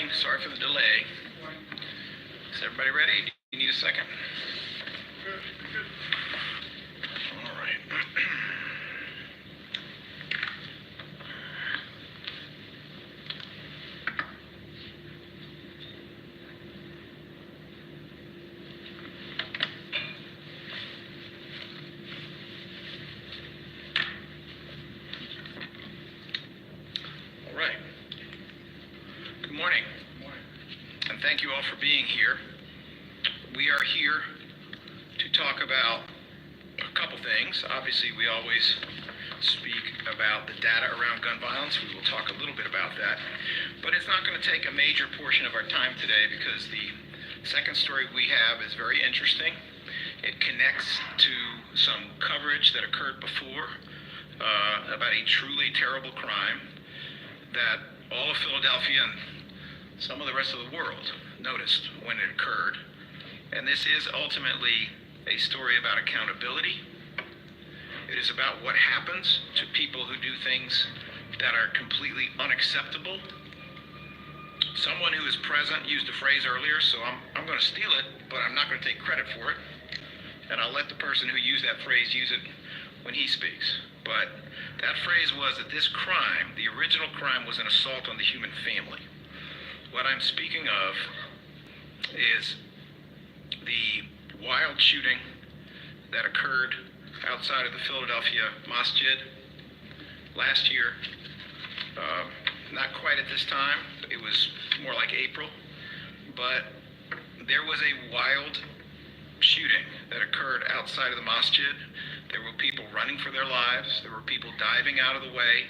morning. Sorry for the delay. Is everybody ready? Do you need a second? All right. All right. Good morning. And thank you all for being here. We are here to talk about a couple things. Obviously, we always speak about the data around gun violence. We will talk a little bit about that. But it's not going to take a major portion of our time today because the second story we have is very interesting. It connects to some coverage that occurred before about a truly terrible crime that all of Philadelphia and some of the rest of the world noticed when it occurred. And this is ultimately a story about accountability. It is about what happens to people who do things that are completely unacceptable. Someone who is present used a phrase earlier, so I'm going to steal it, but I'm not going to take credit for it. And I'll let the person who used that phrase use it when he speaks. But that phrase was that this crime, the original crime, was an assault on the human family. What I'm speaking of is the wild shooting that occurred outside of the Philadelphia Masjid last year. Not quite at this time, it was more like April, but there was a wild shooting that occurred outside of the masjid. There were people running for their lives. There were people diving out of the way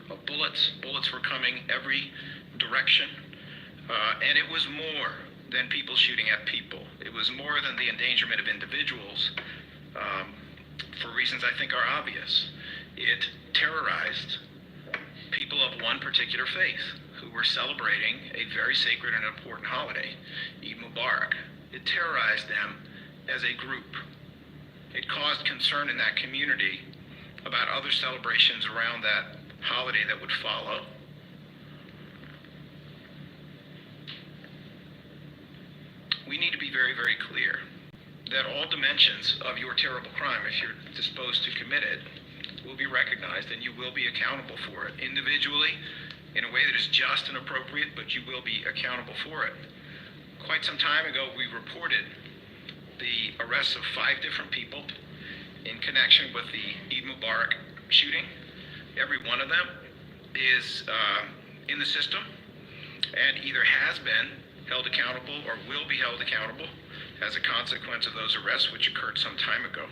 of bullets. Bullets were coming every direction. And it was more than people shooting at people. It was more than the endangerment of individuals, for reasons I think are obvious. It terrorized people of one particular faith who were celebrating a very sacred and important holiday, Eid Mubarak. It terrorized them as a group. It caused concern in that community about other celebrations around that holiday that would follow. We need to be very, very clear that all dimensions of your terrible crime, if you're disposed to commit it, will be recognized and you will be accountable for it individually in a way that is just and appropriate, but you will be accountable for it. Quite some time ago, we reported the arrests of 5 different people in connection with the Eid Mubarak shooting. Every one of them is in the system and either has been held accountable or will be held accountable as a consequence of those arrests, which occurred some time ago.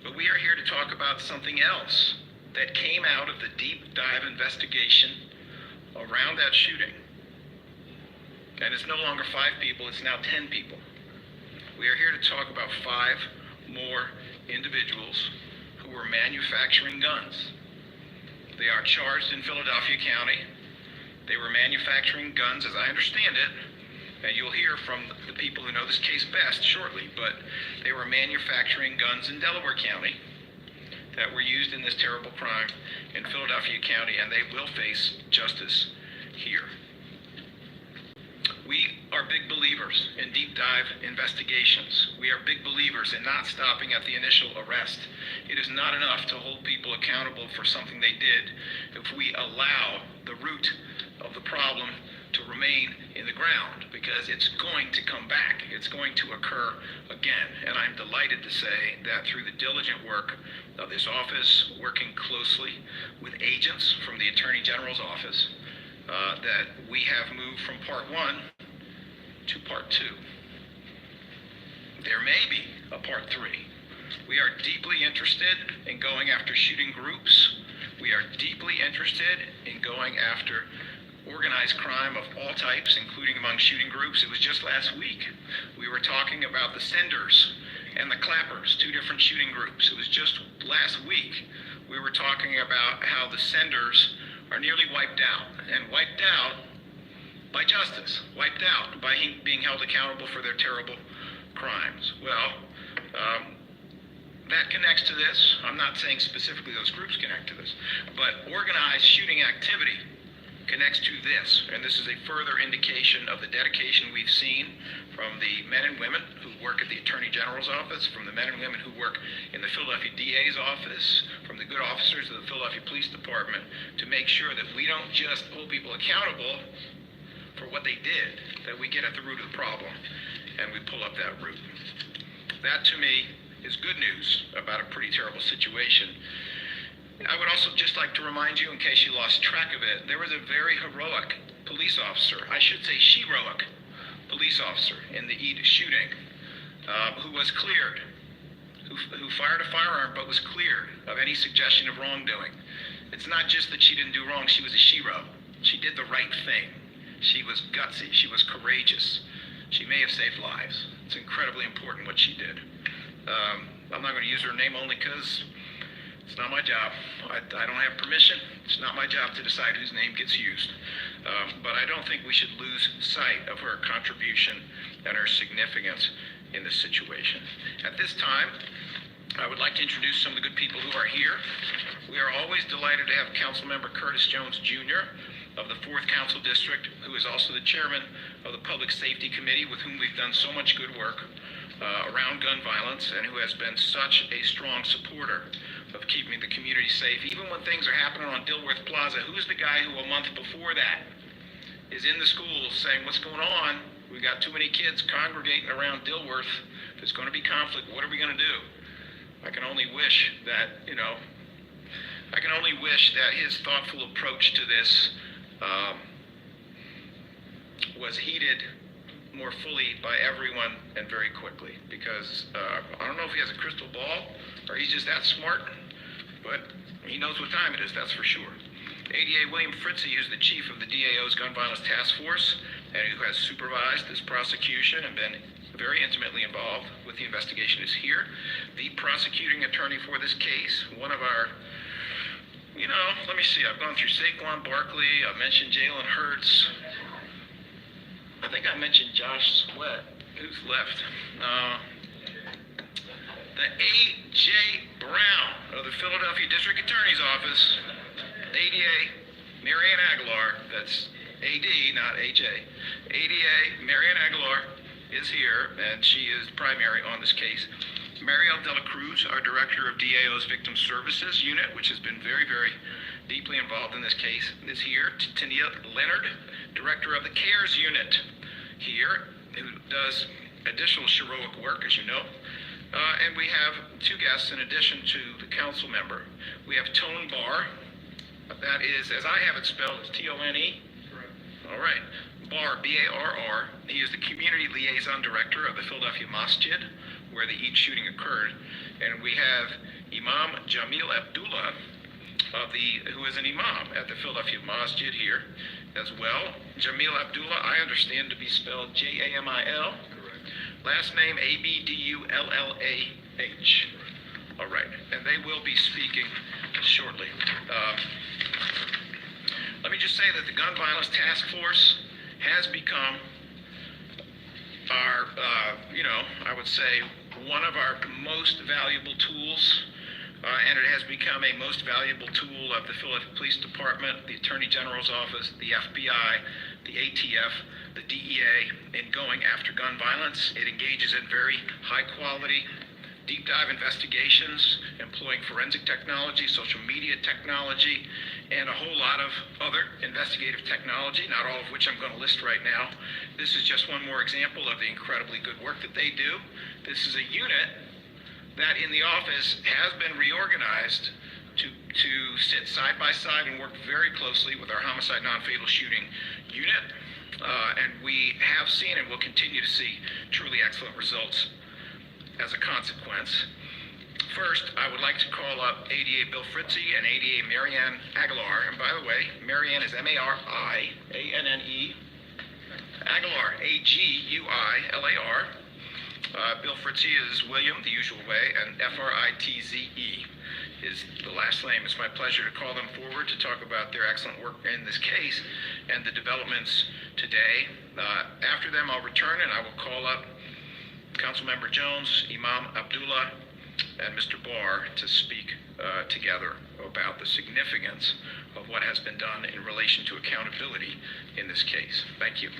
But we are here to talk about something else that came out of the deep dive investigation around that shooting. And it's no longer 5 people, it's now 10 people. We are here to talk about 5 more individuals who were manufacturing guns. They are charged in Philadelphia County. They were manufacturing guns, as I understand it, and you'll hear from the people who know this case best shortly, but they were manufacturing guns in Delaware County that were used in this terrible crime in Philadelphia County, and they will face justice here. We are big believers in deep dive investigations. We are big believers in not stopping at the initial arrest. It is not enough to hold people accountable for something they did if we allow the root of the problem to remain in the ground, because it's going to come back. It's going to occur again. And I'm delighted to say that through the diligent work of this office, working closely with agents from the Attorney General's office, that we have moved from part 1 to part 2. There may be a part 3. We are deeply interested in going after shooting groups. We are deeply interested in going after organized crime of all types, including among shooting groups. It was just last week we were talking about the senders and the clappers, 2 different shooting groups. It was just last week we were talking about how the senders are nearly wiped out, and wiped out by justice, wiped out by being held accountable for their terrible crimes. Well, that connects to this. I'm not saying specifically those groups connect to this, but organized shooting activity connects to this, and this is a further indication of the dedication we've seen from the men and women who work at the Attorney General's office, from the men and women who work in the Philadelphia DA's office, from the good officers of the Philadelphia Police Department, to make sure that we don't just hold people accountable for what they did, that we get at the root of the problem and we pull up that root. That, to me, is good news about a pretty terrible situation. I would also just like to remind you, in case you lost track of it, there was a very heroic police officer, I should say she-roic police officer in the Eid shooting, who was cleared, who fired a firearm but was cleared of any suggestion of wrongdoing. It's not just that she didn't do wrong, she was a shero. She did the right thing. She was gutsy, she was courageous. She may have saved lives. It's incredibly important what she did. I'm not going to use her name only because it's not my job. I don't have permission. It's not my job to decide whose name gets used. But I don't think we should lose sight of her contribution and her significance in this situation. At this time, I would like to introduce some of the good people who are here. We are always delighted to have Councilmember Curtis Jones Jr. of the 4th Council District, who is also the chairman of the Public Safety Committee, with whom we've done so much good work around gun violence, and who has been such a strong supporter of keeping the community safe. Even when things are happening on Dilworth Plaza, who's the guy who a month before that is in the schools saying, what's going on? We got too many kids congregating around Dilworth. There's going to be conflict. What are we going to do? I can only wish that, his thoughtful approach to this was heeded more fully by everyone and very quickly, because I don't know if he has a crystal ball or he's just that smart, but he knows what time it is, that's for sure. ADA William Fritzie, who's the chief of the DAO's Gun Violence Task Force and who has supervised this prosecution and been very intimately involved with the investigation, is here. The prosecuting attorney for this case, one of our, let me see, I've gone through Saquon Barkley, I mentioned Jalen Hurts, I think I mentioned Josh Sweat. Who's left? The A.J. Brown of the Philadelphia District Attorney's Office, ADA Marianne Aguilar, that's AD, not AJ. ADA Marianne Aguilar is here, and she is primary on this case. Mariel Dela Cruz, our director of DAO's Victim Services Unit, which has been very, very deeply involved in this case, is here. Tania Leonard, director of the CARES Unit, here, who does additional heroic work, as you know. And we have 2 guests in addition to the council member. We have Tone Barr. That is, as I have it spelled, it's T-O-N-E? Correct. All right. Barr, B-A-R-R. He is the community liaison director of the Philadelphia Masjid, where the Eid shooting occurred. And we have Imam Jamil Abdullah, who is an imam at the Philadelphia Masjid here as well. Jamil Abdullah, I understand to be spelled J-A-M-I-L. Correct. Last name A-B-D-U-L-L-A-H. All right, and they will be speaking shortly. Let me just say that the Gun Violence Task Force has become our, I would say, one of our most valuable tools. And it has become a most valuable tool of the Philadelphia Police Department, the Attorney General's Office, the FBI, the ATF, the DEA, in going after gun violence. It engages in very high quality, deep dive investigations, employing forensic technology, social media technology, and a whole lot of other investigative technology, not all of which I'm going to list right now. This is just one more example of the incredibly good work that they do. This is a unit that in the office has been reorganized to sit side by side and work very closely with our homicide non-fatal shooting unit. And we have seen and will continue to see truly excellent results as a consequence. First, I would like to call up ADA Bill Fritzie and ADA Marianne Aguilar. And by the way, Marianne is M-A-R-I-A-N-N-E. Aguilar, A-G-U-I-L-A-R. Bill Fritzie is William, the usual way, and F-R-I-T-Z-E is the last name. It's my pleasure to call them forward to talk about their excellent work in this case and the developments today. After them, I'll return and I will call up Councilmember Jones, Imam Abdullah, and Mr. Barr to speak together about the significance of what has been done in relation to accountability in this case. Thank you.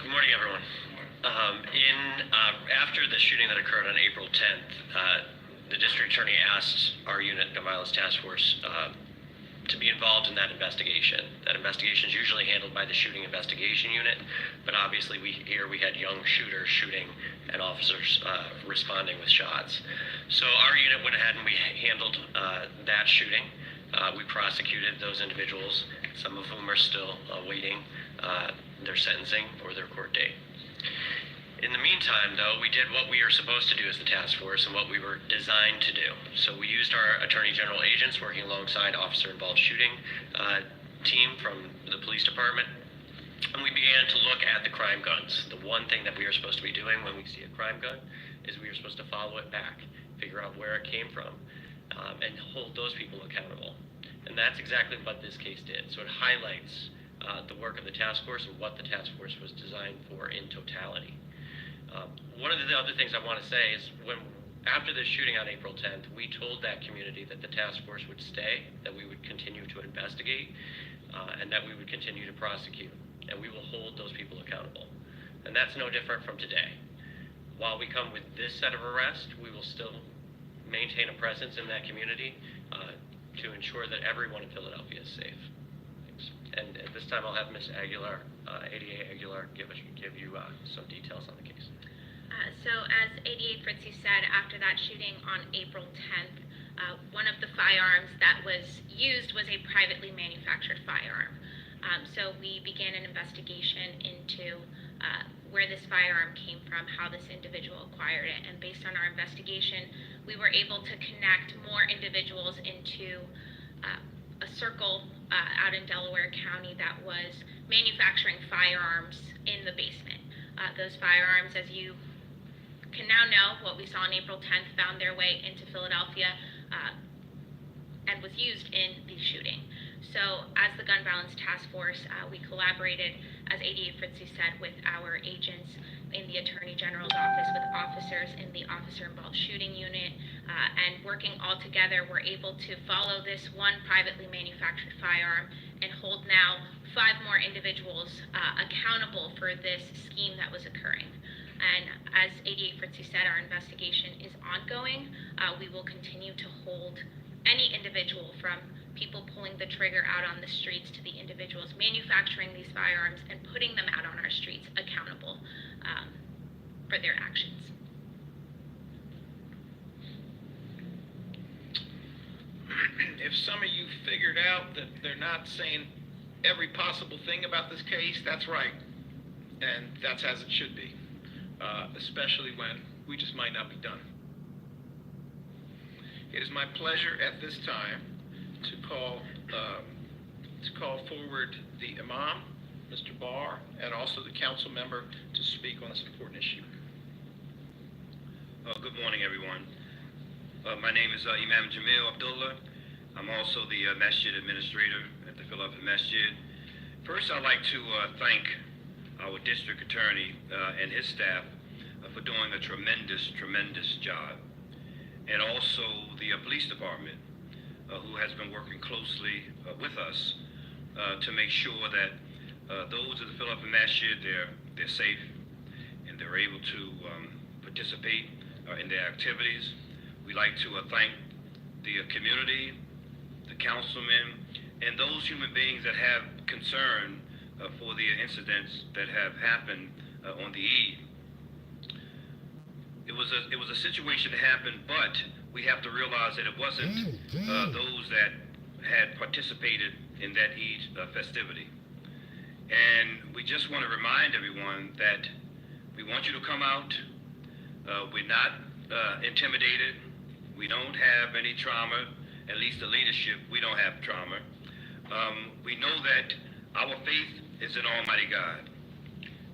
Good morning, everyone. After the shooting that occurred on April 10th, the district attorney asked our unit, Gun Violence Task Force, to be involved in that investigation. That investigation is usually handled by the Shooting Investigation Unit, but obviously we had young shooters shooting and officers responding with shots. So our unit went ahead and we handled that shooting. We prosecuted those individuals, some of whom are still awaiting their sentencing or their court date. In the meantime, though, we did what we are supposed to do as the task force and what we were designed to do. So we used our Attorney General agents working alongside officer-involved shooting team from the police department, and we began to look at the crime guns. The one thing that we are supposed to be doing when we see a crime gun is we are supposed to follow it back, figure out where it came from, and hold those people accountable. And that's exactly what this case did. So it highlights the work of the task force and what the task force was designed for in totality. One of the other things I want to say is after the shooting on April 10th, we told that community that the task force would stay, that we would continue to investigate, and that we would continue to prosecute, and we will hold those people accountable. And that's no different from today. While we come with this set of arrests, we will still maintain a presence in that community to ensure that everyone in Philadelphia is safe. Thanks. And at this time, I'll have Ms. Aguilar, ADA Aguilar, give you some details on the case. So as ADA Fritzy said, after that shooting on April 10th, one of the firearms that was used was a privately manufactured firearm. So we began an investigation into where this firearm came from, how this individual acquired it, and based on our investigation, we were able to connect more individuals into a circle out in Delaware County that was manufacturing firearms in the basement. Those firearms, as you can now know, what we saw on April 10th found their way into Philadelphia and was used in the shooting. So as the Gun Violence Task Force, we collaborated, as ADA Fritzy said, with our agents in the Attorney General's office, with officers in the Officer-Involved Shooting Unit, and working all together, we're able to follow this one privately manufactured firearm and hold now 5 more individuals accountable for this scheme that was occurring. And as ADA Fritzy said, our investigation is ongoing. We will continue to hold any individual, from people pulling the trigger out on the streets to the individuals manufacturing these firearms and putting them out on our streets, accountable for their actions. If some of you figured out that they're not saying every possible thing about this case, that's right. And that's as it should be, especially when we just might not be done. It is my pleasure at this time to call forward the Imam, Mr. Barr, and also the council member to speak on this important issue. Good morning, everyone. My name is Imam Jamil Abdullah. I'm also the Masjid Administrator at the Philadelphia Masjid. First, I'd like to thank our District Attorney and his staff for doing a tremendous job. And also the Police Department, who has been working closely with us to make sure that those of the Philadelphia Masjid, they're safe and they're able to participate in their activities. We'd like to thank the community, the councilmen, and those human beings that have concern for the incidents that have happened on the Eid. It was a situation that happened, but we have to realize that it wasn't those that had participated in that Eid festivity. And we just want to remind everyone that we want you to come out. We're not intimidated. We don't have any trauma. At least the leadership, we don't have trauma. We know that our faith is in Almighty God,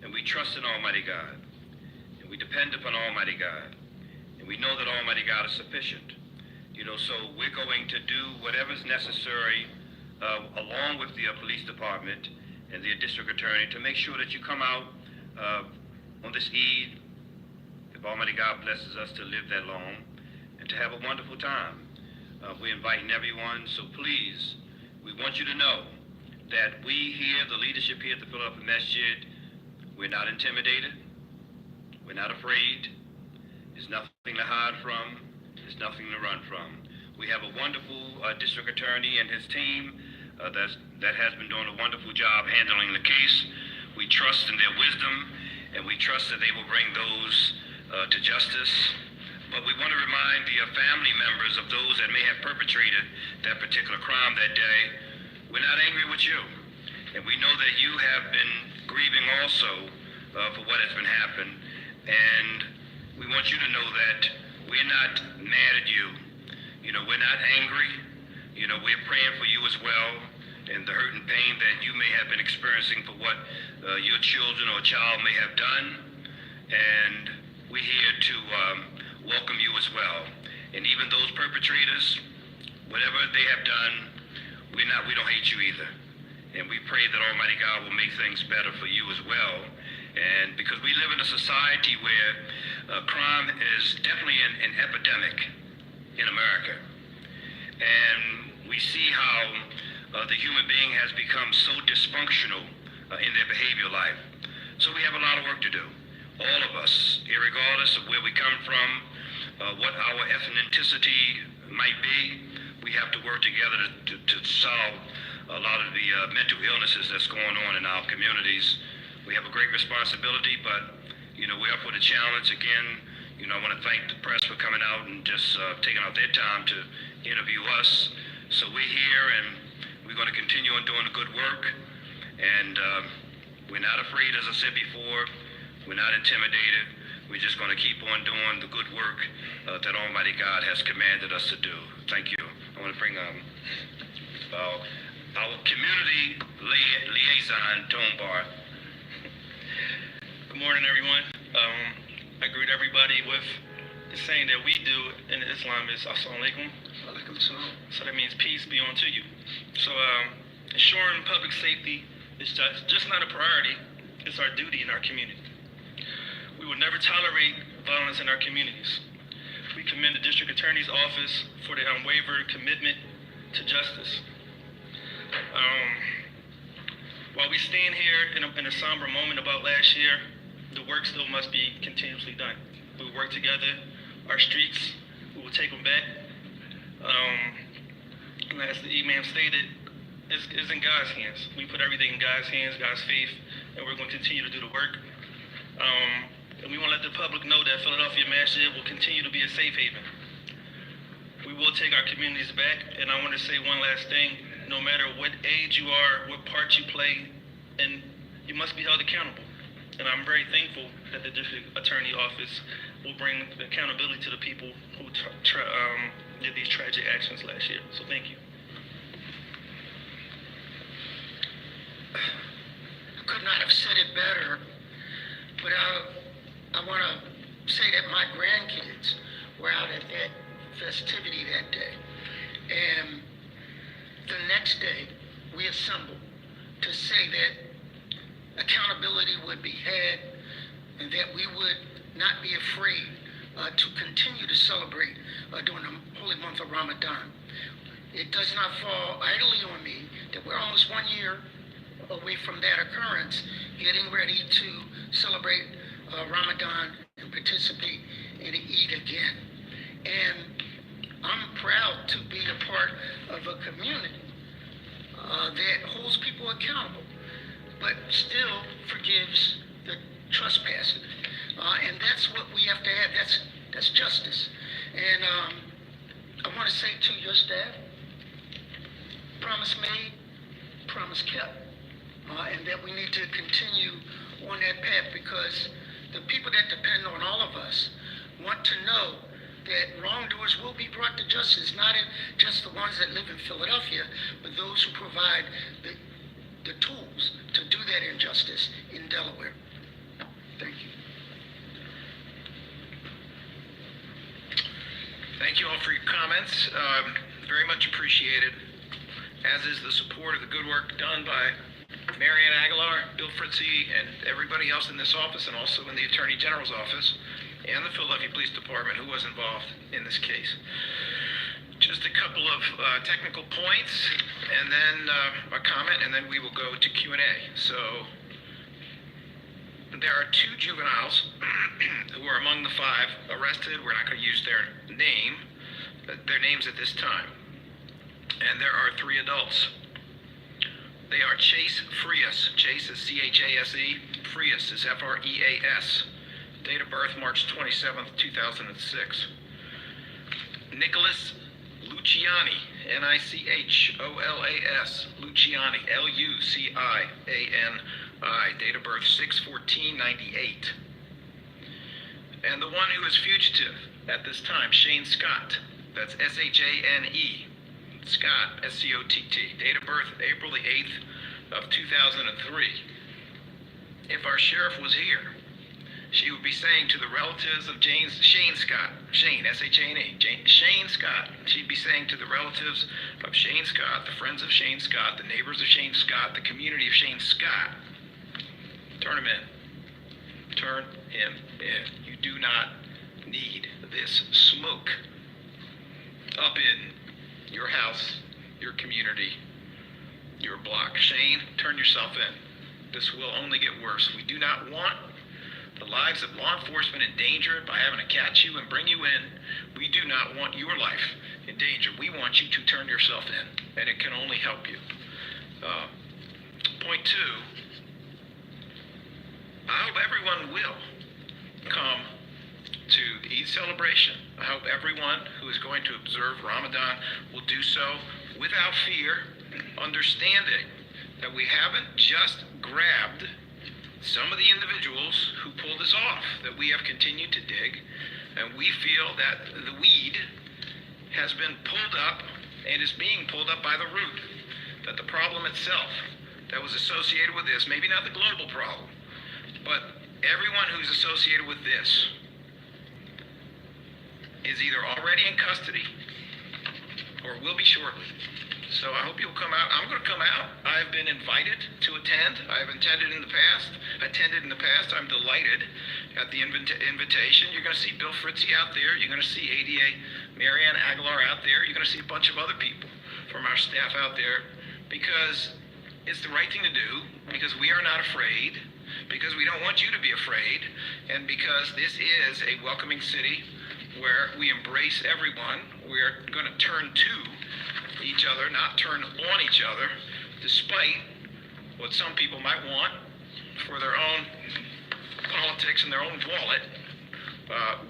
and we trust in Almighty God, and we depend upon Almighty God, and we know that Almighty God is sufficient. So we're going to do whatever's necessary along with the police department and the district attorney to make sure that you come out on this Eid if Almighty God blesses us to live that long and to have a wonderful time. We're inviting everyone, so please, we want you to know that we here, the leadership here at the Philadelphia Masjid, we're not intimidated, we're not afraid, there's nothing to hide from, there's nothing to run from. We have a wonderful district attorney and his team that has been doing a wonderful job handling the case. We trust in their wisdom, and we trust that they will bring those to justice. But we want to remind the family members of those that may have perpetrated that particular crime that day, we're not angry with you. And we know that you have been grieving also for what has been happened. And we want you to know that we're not mad at you. You know, we're not angry. You know, we're praying for you as well, and the hurt and pain that you may have been experiencing for what your children or child may have done. And we're here to welcome you as well. And even those perpetrators, whatever they have done, we don't hate you either. And we pray that Almighty God will make things better for you as well. And because we live in a society where crime is definitely an epidemic in America. And we see how the human being has become so dysfunctional in their behavioral life. So we have a lot of work to do. All of us, irregardless of where we come from, what our ethnicity might be, we have to work together to solve a lot of the mental illnesses that's going on in our communities. We have a great responsibility, but you know, we're up for the challenge again. You know, I want to thank the press for coming out and just taking out their time to interview us. So we're here, and we're going to continue on doing the good work. And we're not afraid, as I said before. We're not intimidated. We're just going to keep on doing the good work that Almighty God has commanded us to do. Thank you. I want to bring our community liaison, Tone Bar. Good morning, everyone. I greet everybody with the saying that we do in Islam is Assalamu alaikum. So that means peace be unto you. So ensuring public safety is just not a priority, it's our duty in our community. We will never tolerate violence in our communities. We commend the District Attorney's Office for their unwavering commitment to justice. While we stand here in a somber moment about last year, the work still must be continuously done. We work together. Our streets, we will take them back. And as the Imam stated, it's in God's hands. We put everything in God's hands, God's faith, and we're going to continue to do the work. And we want to let the public know that Philadelphia Masjid will continue to be a safe haven. We will take our communities back, and I want to say one last thing. No matter what age you are, what part you play, and you must be held accountable. And I'm very thankful that the District Attorney Office will bring accountability to the people who did these tragic actions last year. So thank you. I could not have said it better, but I want to say that my grandkids were out at that festivity that day. And the next day, we assembled to say that accountability would be had and that we would not be afraid to continue to celebrate during the holy month of Ramadan. It does not fall idly on me that we're almost 1 year away from that occurrence, getting ready to celebrate Ramadan and participate in the Eid again. And I'm proud to be a part of a community that holds people accountable, but still forgives the trespasser. And that's what we have to have. That's justice. And I want to say to your staff, promise made, promise kept. And that we need to continue on that path, because the people that depend on all of us want to know that wrongdoers will be brought to justice, not just the ones that live in Philadelphia, but those who provide the tools to do that injustice in Delaware. Thank you. Thank you all for your comments. Very much appreciated, as is the support of the good work done by Marianne Aguilar, Bill Fritzie, and everybody else in this office, and also in the Attorney General's office. and the Philadelphia Police Department who was involved in this case. Just a couple of technical points, and then a comment, and then we will go to Q&A. So there are 2 juveniles who are among the 5 arrested. We're not going to use their names at this time. And there are 3 adults. They are Chase Frias. Chase is C-H-A-S-E. Frias is F-R-E-A-S. Date of birth, March 27th, 2006. Nicholas Luciani, N-I-C-H-O-L-A-S. Luciani, L-U-C-I-A-N-I. Date of birth, 6/14/98. And the one who is fugitive at this time, Shane Scott. That's S-H-A-N-E. Scott, S-C-O-T-T. Date of birth, April the 8th of 2003. If our sheriff was here, she would be saying to the relatives of Shane Scott, Shane, S-H-A-N-E, Shane Scott, she'd be saying to the relatives of Shane Scott, the friends of Shane Scott, the neighbors of Shane Scott, the community of Shane Scott, turn him in. Turn him in. You do not need this smoke up in your house, your community, your block. Shane, turn yourself in. This will only get worse. We do not want the lives of law enforcement endangered by having to catch you and bring you in. We do not want your life in danger. We want you to turn yourself in, and it can only help you. Point 2, I hope everyone will come to the Eid celebration. I hope everyone who is going to observe Ramadan will do so without fear, understanding that we haven't just grabbed some of the individuals who pulled this off, that we have continued to dig, and we feel that the weed has been pulled up and is being pulled up by the root, that the problem itself that was associated with this, maybe not the global problem, but everyone who's associated with this is either already in custody or will be shortly. So I hope you'll come out. I'm going to come out. I've been invited to attend. I've attended in the past. I'm delighted at the invitation. You're going to see Bill Fritzy out there. You're going to see ADA Marianne Aguilar out there. You're going to see a bunch of other people from our staff out there, because it's the right thing to do, because we are not afraid, because we don't want you to be afraid, and because this is a welcoming city where we embrace everyone. We are going to turn to each other, not turn on each other, despite what some people might want for their own politics and their own wallet.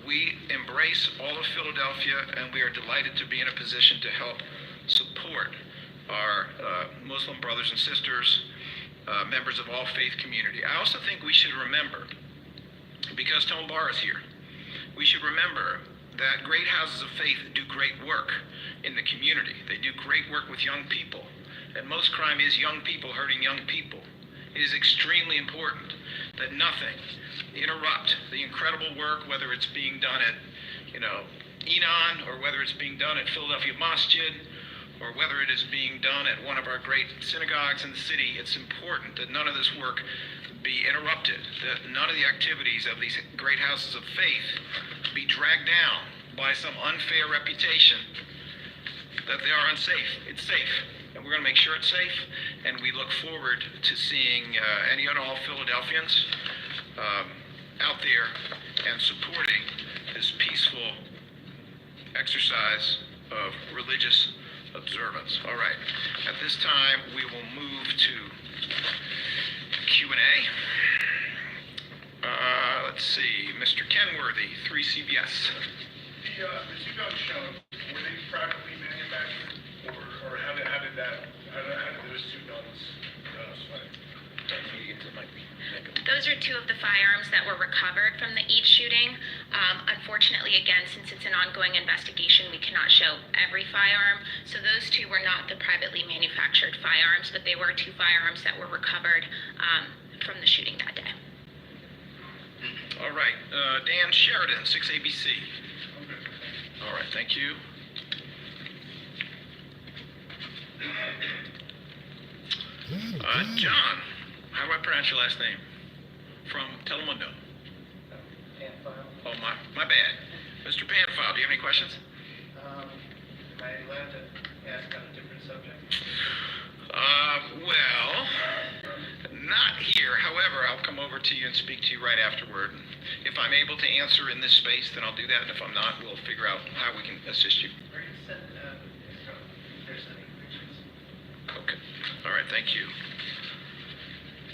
We embrace all of Philadelphia, and we are delighted to be in a position to help support our Muslim brothers and sisters, members of all faith community. I also think we should remember, because Tom Barr is here, we should remember that great houses of faith do great work in the community. They do great work with young people, and most crime is young people hurting young people. It is extremely important that nothing interrupt the incredible work, whether it's being done at, Enon, or whether it's being done at Philadelphia Masjid, or whether it is being done at one of our great synagogues in the city. It's important that none of this work be interrupted, that none of the activities of these great houses of faith be dragged down by some unfair reputation that they are unsafe. It's safe, and we're going to make sure it's safe, and we look forward to seeing any and all Philadelphians out there and supporting this peaceful exercise of religious observance. All right, at this time we will move to Q&A. Let's see, Mr. Kenworthy, 3CBS. The two guns shown, were they privately manufactured, or how did those two guns fight? Those are 2 of the firearms that were recovered from the Eid shooting. Unfortunately, again, since it's an ongoing investigation, we cannot show every firearm. So those 2 were not the privately manufactured firearms, but they were 2 firearms that were recovered from the shooting that day. All right, Dan Sheridan, 6ABC. All right, thank you. John, how do I pronounce your last name? From Telemundo. Oh, my bad. Mr. Panfile, do you have any questions? Am I allowed to ask on a different subject? Well, not here. However, I'll come over to you and speak to you right afterward. If I'm able to answer in this space, then I'll do that. And if I'm not, we'll figure out how we can assist you. Or you said, if there's any pictures. Okay. All right. Thank you.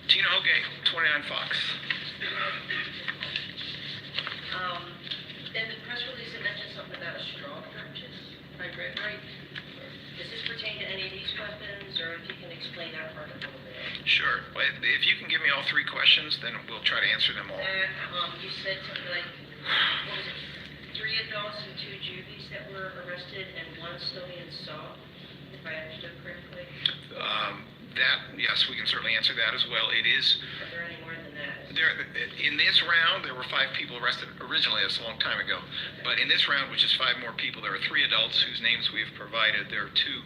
Tina Hoge, 29 Fox. In the press release, it mentioned something about a straw purchase, if I read right. Does this pertain to any of these weapons, or if you can explain that part a little bit? Sure. Well, if you can give me all three questions, then we'll try to answer them all. You said something like, what was it, 3 adults and 2 juvies that were arrested and 1 still being sought, if I understood correctly? Yes, we can certainly answer that as well. It is. Are there any more than that? In this round, there were 5 people arrested originally. That's a long time ago. But in this round, which is 5 more people, there are 3 adults whose names we have provided. There are 2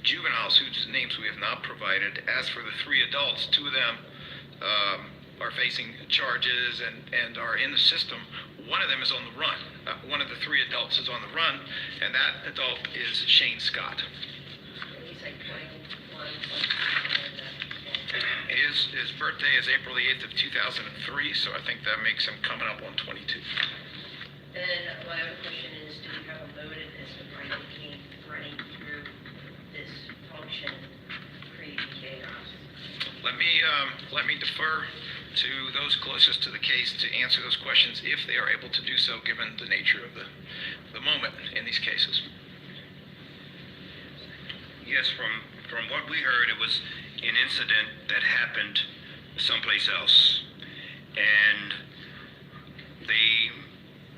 juveniles whose names we have not provided. As for the 3 adults, 2 of them are facing charges and are in the system. One of them is on the run. One of the 3 adults is on the run, and that adult is Shane Scott. He's like 21, His birthday is April the 8th of 2003, so I think that makes him coming up on 22. And my other question is, do you have a motive as to why they came running through this function, creating chaos? Let me defer to those closest to the case to answer those questions if they are able to do so, given the nature of the moment in these cases. Yes, from what we heard, it was an incident that happened someplace else, and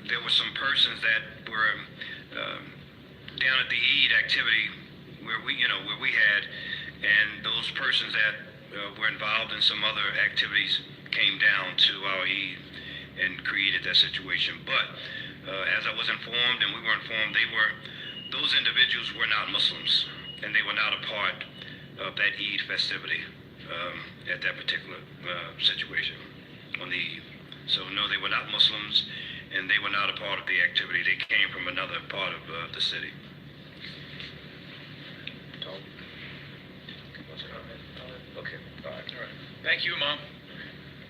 there were some persons that were down at the Eid activity where we had, and those persons that were involved in some other activities came down to our Eid and created that situation. But as I was informed, and we were informed, those individuals were not Muslims, and they were not a part of that Eid festivity at that particular situation on the Eid. So no, they were not Muslims, and they were not a part of the activity. They came from another part of the city. Okay. All right. Thank you, Mom.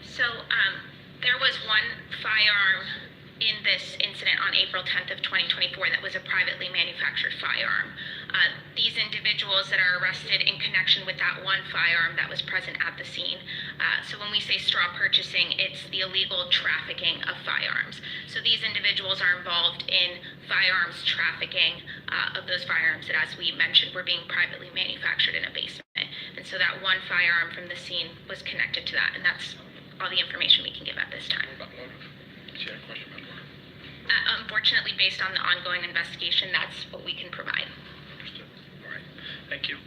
So there was 1 firearm in this incident on April 10th of 2024 that was a privately manufactured firearm. These individuals that are arrested in connection with that 1 firearm that was present at the scene. So when we say straw purchasing, it's the illegal trafficking of firearms. So these individuals are involved in firearms trafficking of those firearms that, as we mentioned, were being privately manufactured in a basement. And so that 1 firearm from the scene was connected to that, and that's all the information we can give at this time. What about motive? She had a question about motive. Unfortunately, based on the ongoing investigation, that's what we can provide. Understood. All right. Thank you.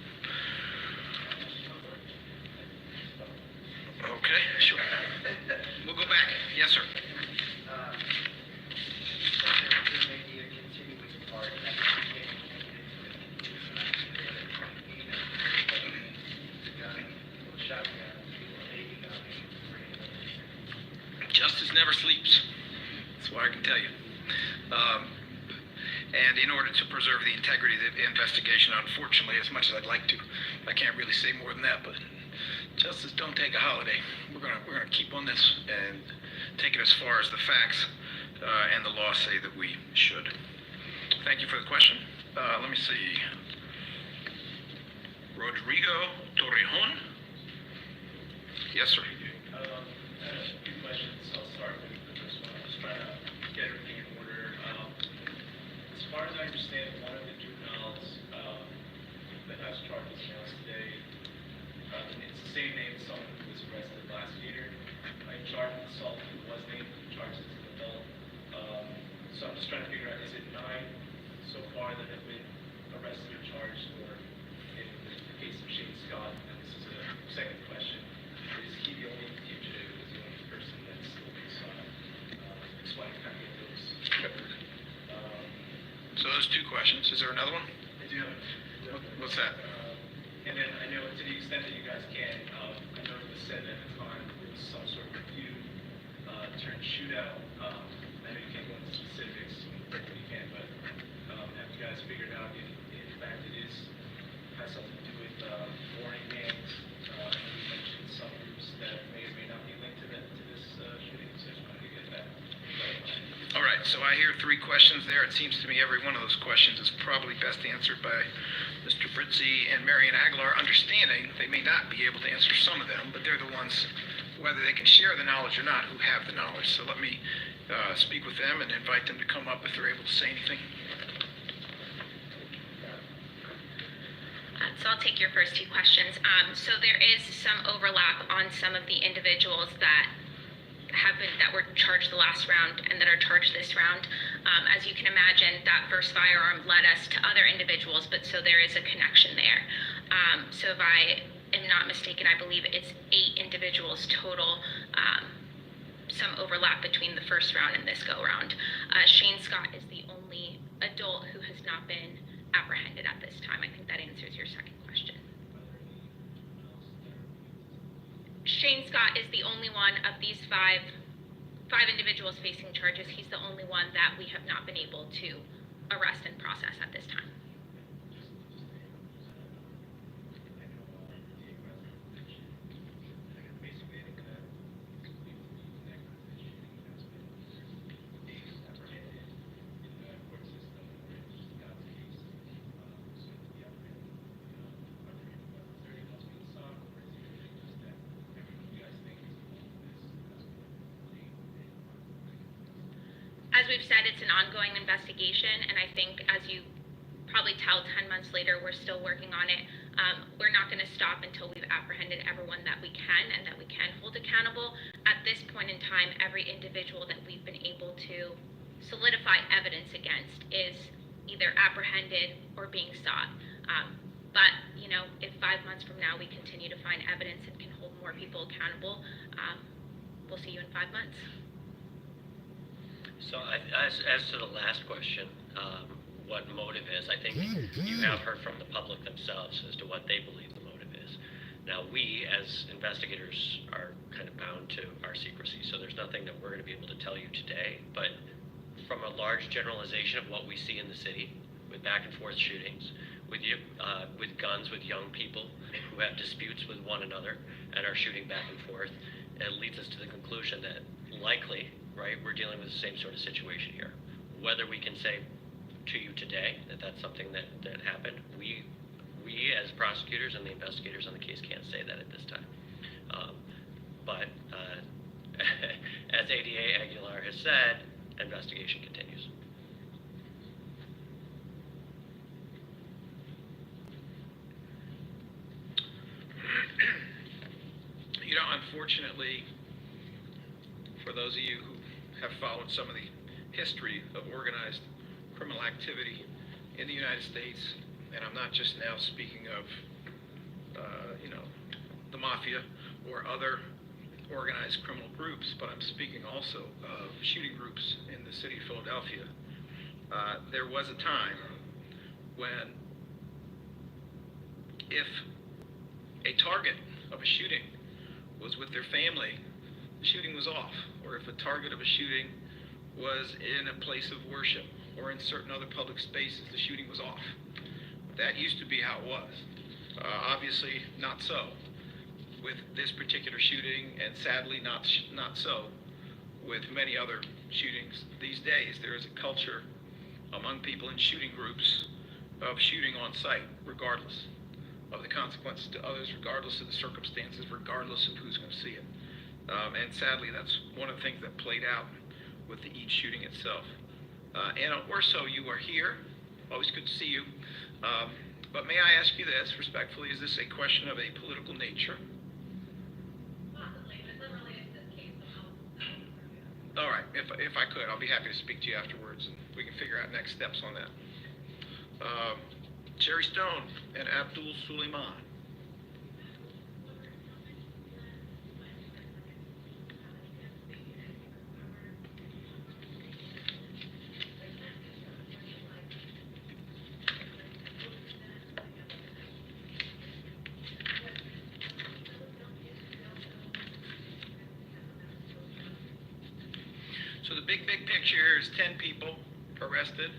Okay, sure. We'll go back. Yes, sir. There may be a continuing part of that. Justice never sleeps. That's what I can tell you. And in order to preserve the integrity of the investigation, unfortunately, as much as I'd like to, I can't really say more than that, but justice don't take a holiday. We're gonna keep on this and take it as far as the facts and the law say that we should. Thank you for the question. Let me see. Rodrigo Torrejon? Yes, sir. I have a few questions. I'll start with the first one. I'm just trying to get everything in order. As far as I understand, one of the juveniles that has charges announced today, it's the same name as someone who was arrested last year. In charge of assault, who was named, charged as an adult. So I'm just trying to figure out, is it 9 so far that have been arrested or charged, or in the case of Shane Scott, and this is a second question, is he the only fugitive, is the only person that's still being sought? Just want to kind of get those. So those 2 questions. Is there another one? I do have What's that? and then I know to the extent that you guys can, I know it was said at the time there was some sort of feud turned shootout I know you can't go into specifics, you can, but have you guys figured out if in fact it has something to do with warning gangs? And you mentioned some groups that may or may not be linked to this shooting, so I just wanted to get that clarified. All right, so I hear three questions there. It seems to me every one of those questions is probably best answered by Mr. Fritzy and Marion Aguilar, understanding they may not be able to answer some of them, but they're the ones, whether they can share the knowledge or not, who have the knowledge. So let me speak with them and invite them to come up if they're able to say anything. So I'll take your first two questions. So there is some overlap on some of the individuals that were charged the last round and that are charged this round. As you can imagine, that first firearm led us to other individuals, but so there is a connection there. So if I am not mistaken, I believe it's 8 individuals total. Some overlap between the first round and this go-round. Shane Scott is the only adult who has not been apprehended at this time. I think that answers your second question. Shane Scott is the only one of these five individuals facing charges. He's the only one that we have not been able to arrest and process at this time. As we've said, it's an ongoing investigation, and I think, as you probably tell, 10 months later, we're still working on it. We're not going to stop until we've apprehended everyone that we can and that we can hold accountable. At this point in time, every individual that we've been able to solidify evidence against is either apprehended or being sought. But, you know, if 5 months from now we continue to find evidence and can hold more people accountable, we'll see you in 5 months. So as to the last question, what motive is, I think you have heard from the public themselves as to what they believe the motive is. Now, we as investigators are kind of bound to our secrecy, so there's nothing that we're going to be able to tell you today, but from a large generalization of what we see in the city with back and forth shootings, with guns with young people who have disputes with one another and are shooting back and forth, it leads us to the conclusion that likely, right, we're dealing with the same sort of situation here. Whether we can say to you today that that's something that happened, we as prosecutors and the investigators on the case can't say that at this time. But as ADA Aguilar has said, investigation continues. You know, unfortunately, for those of you who have followed some of the history of organized criminal activity in the United States, and I'm not just now speaking of, the mafia or other organized criminal groups, but I'm speaking also of shooting groups in the city of Philadelphia. There was a time when if a target of a shooting was with their family, the shooting was off. Or if a target of a shooting was in a place of worship or in certain other public spaces, the shooting was off. That used to be how it was. Obviously not so with this particular shooting, and sadly not so with many other shootings. These days there is a culture among people in shooting groups of shooting on sight, regardless of the consequences to others, regardless of the circumstances, regardless of who's going to see it. And sadly, that's one of the things that played out with the Eid shooting itself. And Orso, you are here. Always good to see you. But may I ask you this, respectfully, is this a question of a political nature? Possibly, but it's unrelated to this case. All right, if I could, I'll be happy to speak to you afterwards, and we can figure out next steps on that. Jerry Stone and Abdul Suleiman. So the big picture here is 10 people arrested,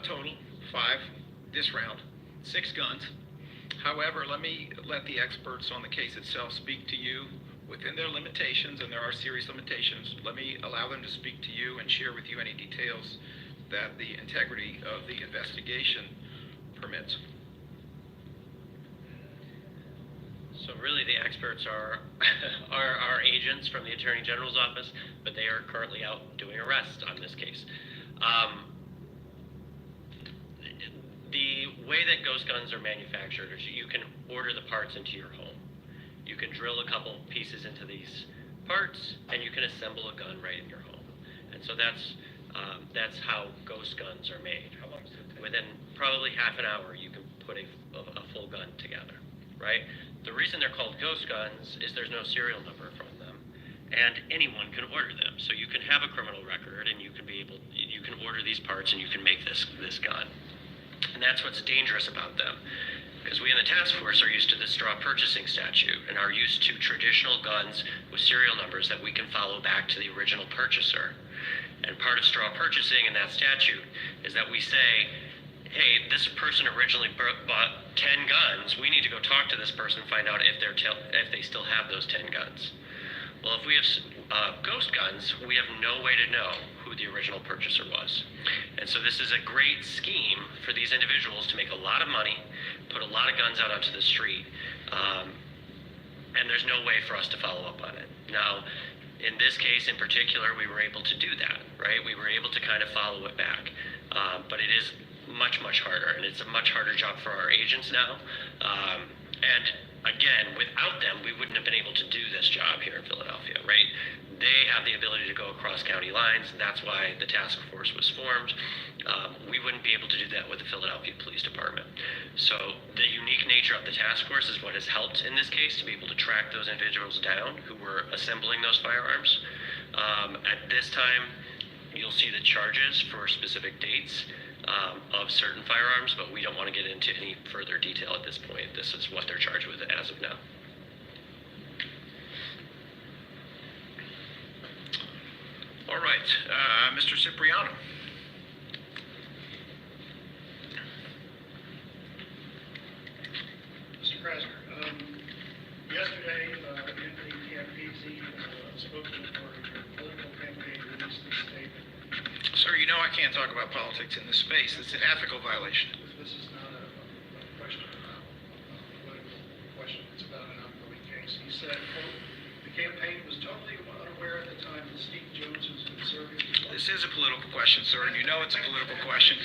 total, 5 this round, 6 guns. However, let me let the experts on the case itself speak to you within their limitations, and there are serious limitations. Let me allow them to speak to you and share with you any details that the integrity of the investigation permits. So really, the experts are our agents from the Attorney General's office, but they are currently out doing arrests on this case. The way that ghost guns are manufactured is you can order the parts into your home. You can drill a couple pieces into these parts, and you can assemble a gun right in your home. And so that's how ghost guns are made. How long does it take? Within probably half an hour, you can put a full gun together, right? The reason they're called ghost guns is there's no serial number from them, and anyone can order them. So you can have a criminal record, and you can order these parts, and you can make this gun. And that's what's dangerous about them, because we in the task force are used to the straw purchasing statute and are used to traditional guns with serial numbers that we can follow back to the original purchaser. And part of straw purchasing in that statute is that we say, hey, this person originally bought 10 guns. We need to go talk to this person and find out if they still have those 10 guns. Well, if we have ghost guns, we have no way to know who the original purchaser was. And so this is a great scheme for these individuals to make a lot of money, put a lot of guns out onto the street, and there's no way for us to follow up on it. Now, in this case in particular, we were able to do that, right? We were able to kind of follow it back. But it is much harder, and it's a much harder job for our agents now. And again, without them, we wouldn't have been able to do this job here in Philadelphia, right? They have the ability to go across county lines, and that's why the task force was formed. We wouldn't be able to do that with the Philadelphia Police Department. So the unique nature of the task force is what has helped in this case to be able to track those individuals down who were assembling those firearms. At this time, you'll see the charges for specific dates of certain firearms, but we don't want to get into any further detail at this point. This is what they're charged with as of now. All right, Mr. Cipriano. Mr. Krasner, yesterday, Anthony Piampizzi, spokesman for your political campaign, released a statement. Sir, you know I can't talk about politics in this space. It's an ethical violation. This is not a question about a political question. It's about an ongoing case. He said, quote, the campaign was totally unaware at the time that Steve Jones was conservative. This is a political question, sir, and you know it's a political question.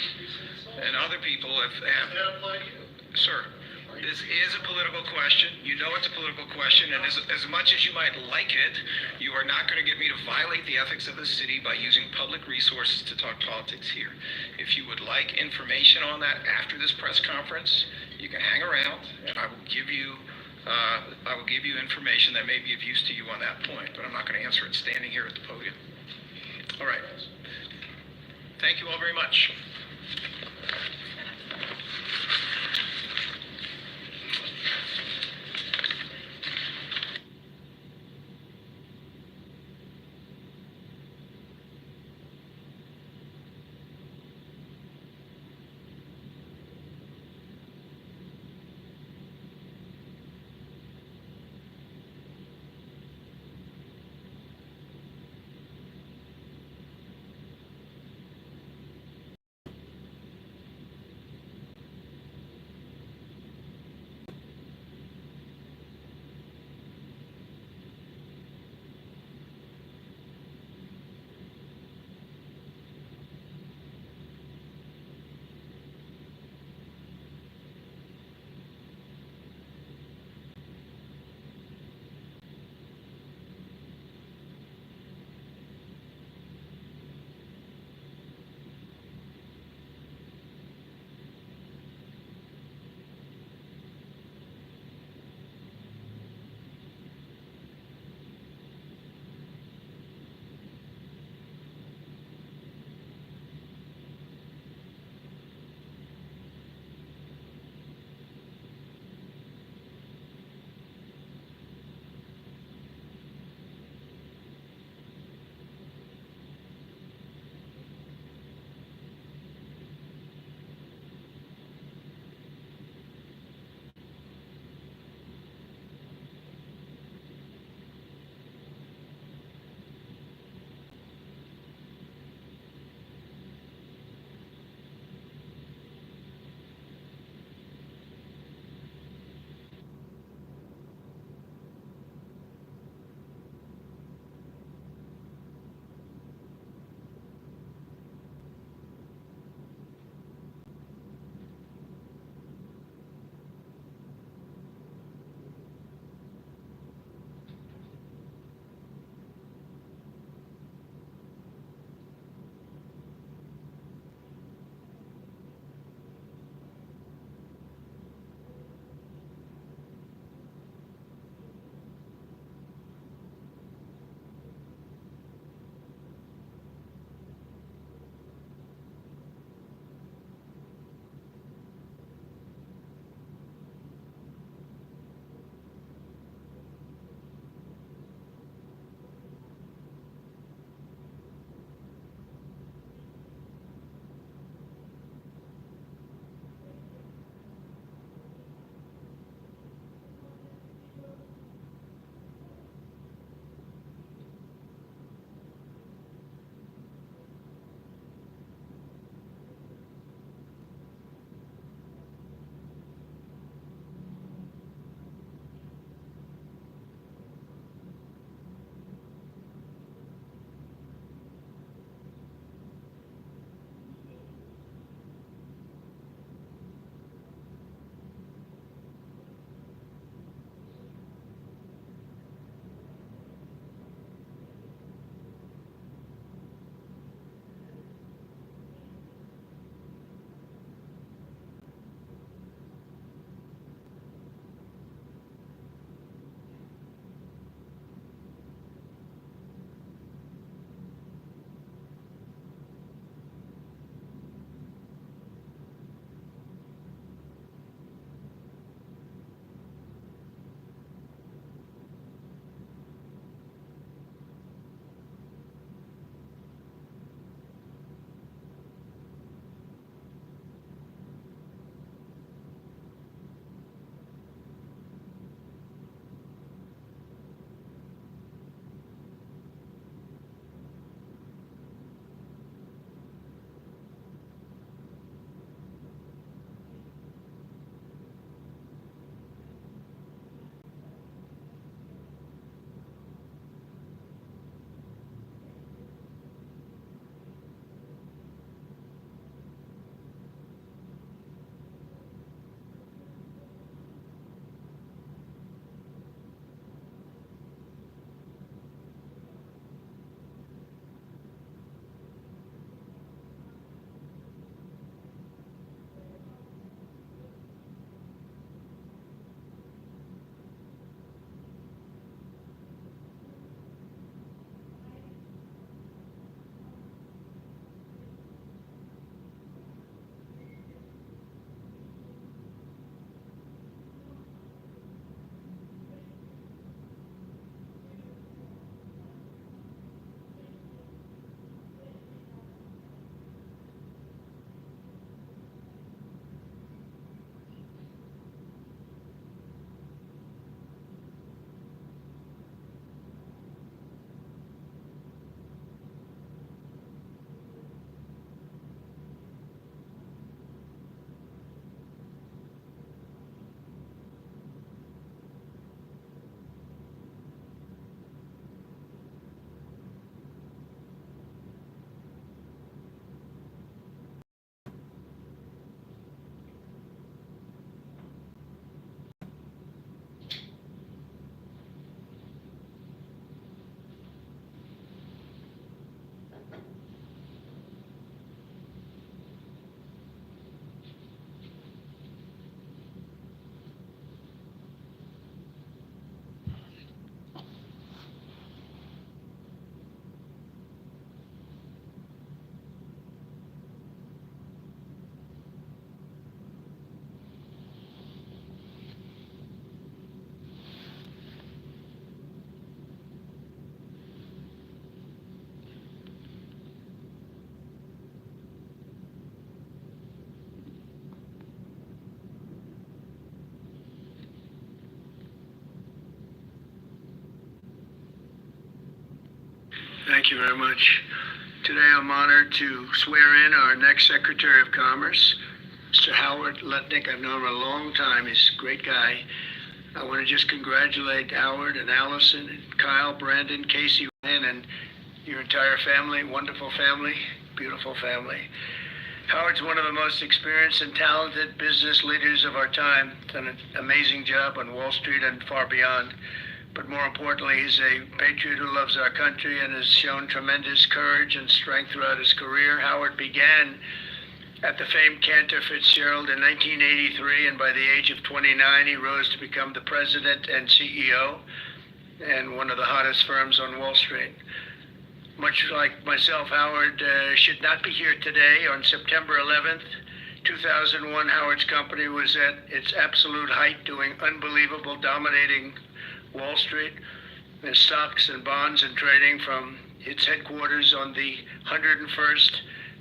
And other people have Does that apply to you? Sir, this is a political question. You know it's a political question, and as much as you might like it, you are not going to get me to violate the ethics of the city by using public resources to talk politics here. If you would like information on that after this press conference, you can hang around, and I will give you information that may be of use to you on that point, but I'm not going to answer it standing here at the podium. All right. Thank you all very much. Thank you very much. Today I'm honored to swear in our next Secretary of Commerce, Mr. Howard Lutnick. I've known him a long time. He's a great guy. I want to just congratulate Howard and Allison and Kyle, Brandon, Casey, Ryan, and your entire family. Wonderful family, beautiful family. Howard's one of the most experienced and talented business leaders of our time. Done an amazing job on Wall Street and far beyond. But more importantly, he's a patriot who loves our country and has shown tremendous courage and strength throughout his career. Howard began at the famed Cantor Fitzgerald in 1983, and by the age of 29, he rose to become the president and CEO and one of the hottest firms on Wall Street. Much like myself, Howard should not be here today. On September 11th, 2001, Howard's company was at its absolute height, doing unbelievable, dominating Wall Street and stocks and bonds and trading from its headquarters on the 101st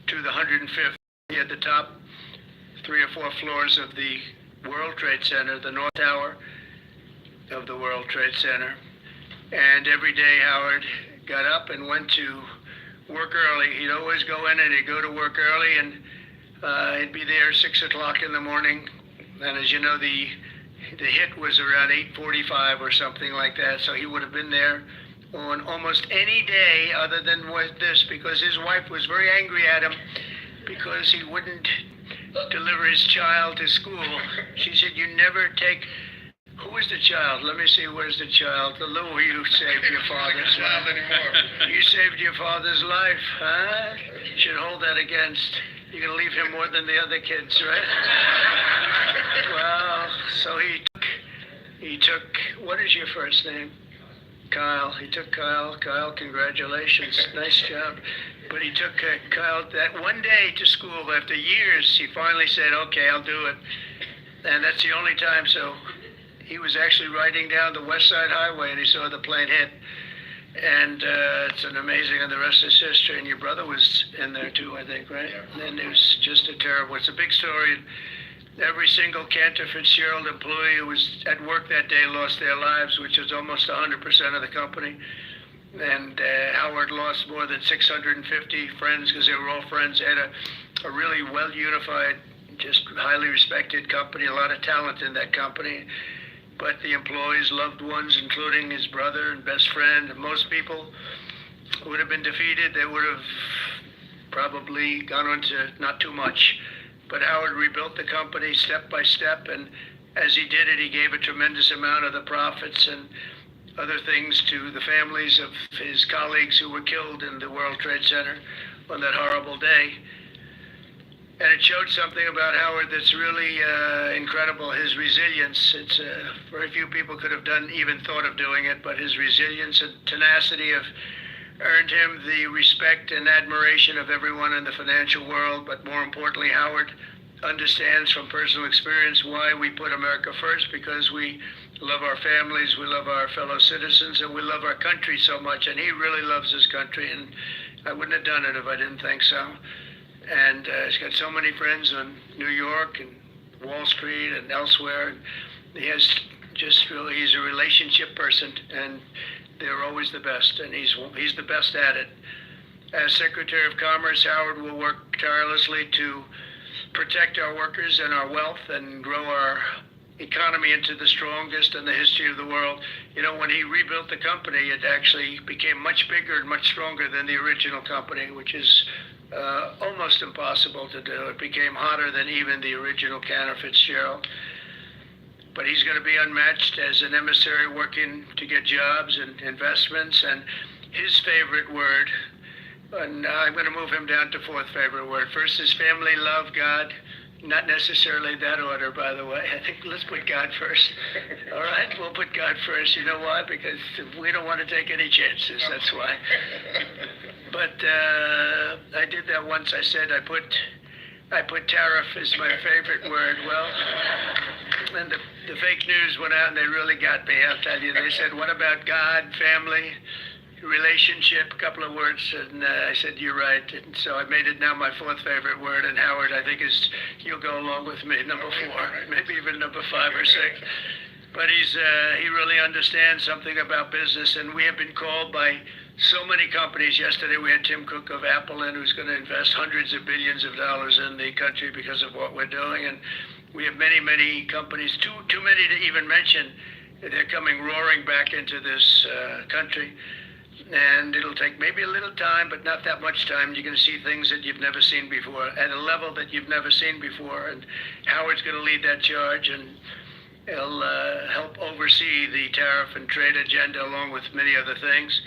to the 105th. At the top 3 or 4 floors of the World Trade Center, the North Tower of the World Trade Center. And every day Howard got up and went to work early. He'd always go in and he'd go to work early, and he'd be there 6 o'clock in the morning. And as you know, the hit was around 8:45 or something like that, so he would have been there on almost any day other than with this, because his wife was very angry at him because he wouldn't deliver his child to school. She said, "You never take..." Who is the child? Let me see, where's the child? The little you saved your father's life. You saved your father's life, huh? You should hold that against. You're going to leave him more than the other kids, right? Well, so he took, what is your first name? Kyle. He took Kyle. Kyle, congratulations. Nice job. But he took Kyle that one day to school. After years, he finally said, "Okay, I'll do it." And that's the only time. So he was actually riding down the West Side Highway and he saw the plane hit. And it's an amazing, and the rest is history. And your brother was in there too, I think, right? Yeah. And it was just a terrible, it's a big story. Every single Cantor Fitzgerald employee who was at work that day lost their lives, which is almost 100% of the company. And Howard lost more than 650 friends because they were all friends. Had a really well-unified, just highly respected company, a lot of talent in that company. But the employees, loved ones, including his brother and best friend, and most people would have been defeated. They would have probably gone on to not too much. But Howard rebuilt the company step by step, and as he did it, he gave a tremendous amount of the profits and other things to the families of his colleagues who were killed in the World Trade Center on that horrible day. And it showed something about Howard that's really incredible, his resilience. It's very few people could have even thought of doing it, but his resilience and tenacity have earned him the respect and admiration of everyone in the financial world. But more importantly, Howard understands from personal experience why we put America first, because we love our families, we love our fellow citizens, and we love our country so much. And he really loves his country, and I wouldn't have done it if I didn't think so. And he's got so many friends in New York and Wall Street and elsewhere. And he has just really, he's a relationship person, and they're always the best, and he's the best at it. As Secretary of Commerce, Howard will work tirelessly to protect our workers and our wealth and grow our economy into the strongest in the history of the world. You know, when he rebuilt the company, it actually became much bigger and much stronger than the original company, which is almost impossible to do. It became hotter than even the original Cantor Fitzgerald. But he's going to be unmatched as an emissary working to get jobs and investments. And his favorite word, and I'm going to move him down to 4th favorite word. First is family, love, God. Not necessarily that order, by the way. I think let's put God first. All right, we'll put God first. You know why? Because we don't want to take any chances. That's why. But I did that once. I said I put tariff as my favorite word. Well, and the fake news went out and they really got me. I'll tell you. They said, "What about God, family, relationship?" A couple of words, and I said, "You're right." And so I made it now my 4th favorite word, and Howard, I think, you'll go along with me, number 4, maybe even number 5 or 6. But he really understands something about business, and we have been called by so many companies. Yesterday we had Tim Cook of Apple in, who's going to invest hundreds of billions of dollars in the country because of what we're doing. And we have many, many companies, too many to even mention. They're coming roaring back into this country. And it'll take maybe a little time, but not that much time. You're going to see things that you've never seen before at a level that you've never seen before. And Howard's going to lead that charge, and he'll help oversee the tariff and trade agenda along with many other things.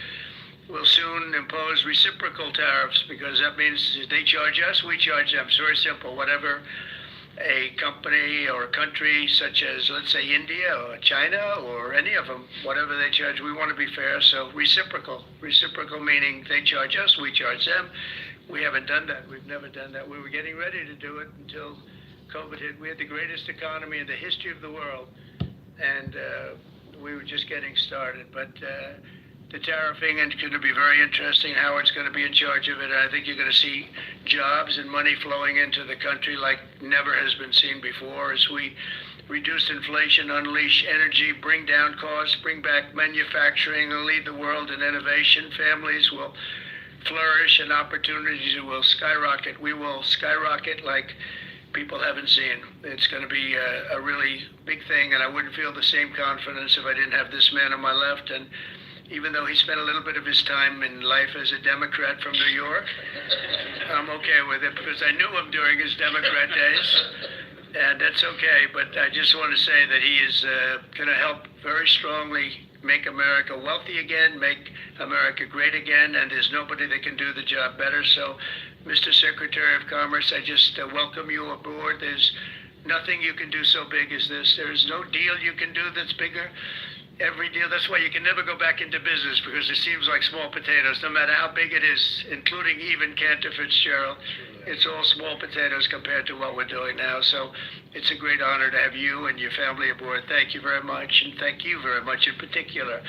We'll soon impose reciprocal tariffs, because that means they charge us, we charge them. It's very simple. Whatever a company or a country such as, let's say, India or China or any of them, whatever they charge, we want to be fair. So reciprocal meaning they charge us, we charge them. We haven't done that. We've never done that. We were getting ready to do it until COVID hit. We had the greatest economy in the history of the world, and we were just getting started. But the tariffing is going to be very interesting. Howard's going to be in charge of it. I think you're going to see jobs and money flowing into the country like never has been seen before, as we reduce inflation, unleash energy, bring down costs, bring back manufacturing, and lead the world in innovation. Families will flourish and opportunities will skyrocket. We will skyrocket like people haven't seen. It's going to be a really big thing, and I wouldn't feel the same confidence if I didn't have this man on my left. And even though he spent a little bit of his time in life as a Democrat from New York, I'm okay with it because I knew him during his Democrat days, and that's okay. But I just want to say that he is going to help very strongly make America wealthy again, make America great again, and there's nobody that can do the job better. So, Mr. Secretary of Commerce, I just welcome you aboard. There's nothing you can do so big as this. There is no deal you can do that's bigger. Every deal, that's why you can never go back into business, because it seems like small potatoes, no matter how big it is, including even Cantor Fitzgerald. It's all small potatoes compared to what we're doing now. So it's a great honor to have you and your family aboard. Thank you very much, and thank you very much in particular.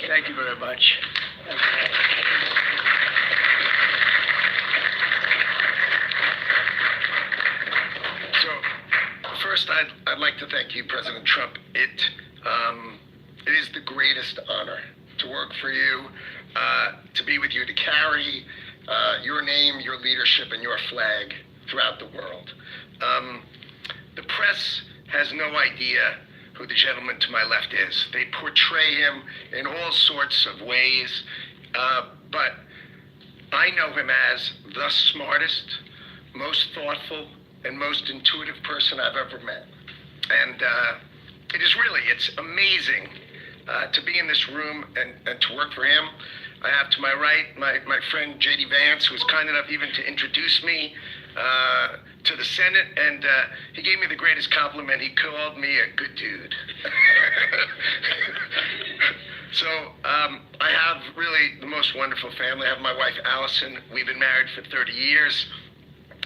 Thank you very much. So first, I'd like to thank you, President Trump. It is the greatest honor to work for you, to be with you, to carry your name, your leadership, and your flag throughout the world. The press has no idea who the gentleman to my left is. They portray him in all sorts of ways, but I know him as the smartest, most thoughtful, and most intuitive person I've ever met. And it's amazing to be in this room and to work for him. I have to my right my friend J.D. Vance, who was kind enough even to introduce me to the Senate, and he gave me the greatest compliment. He called me a good dude. So I have really the most wonderful family. I have my wife, Allison. We've been married for 30 years.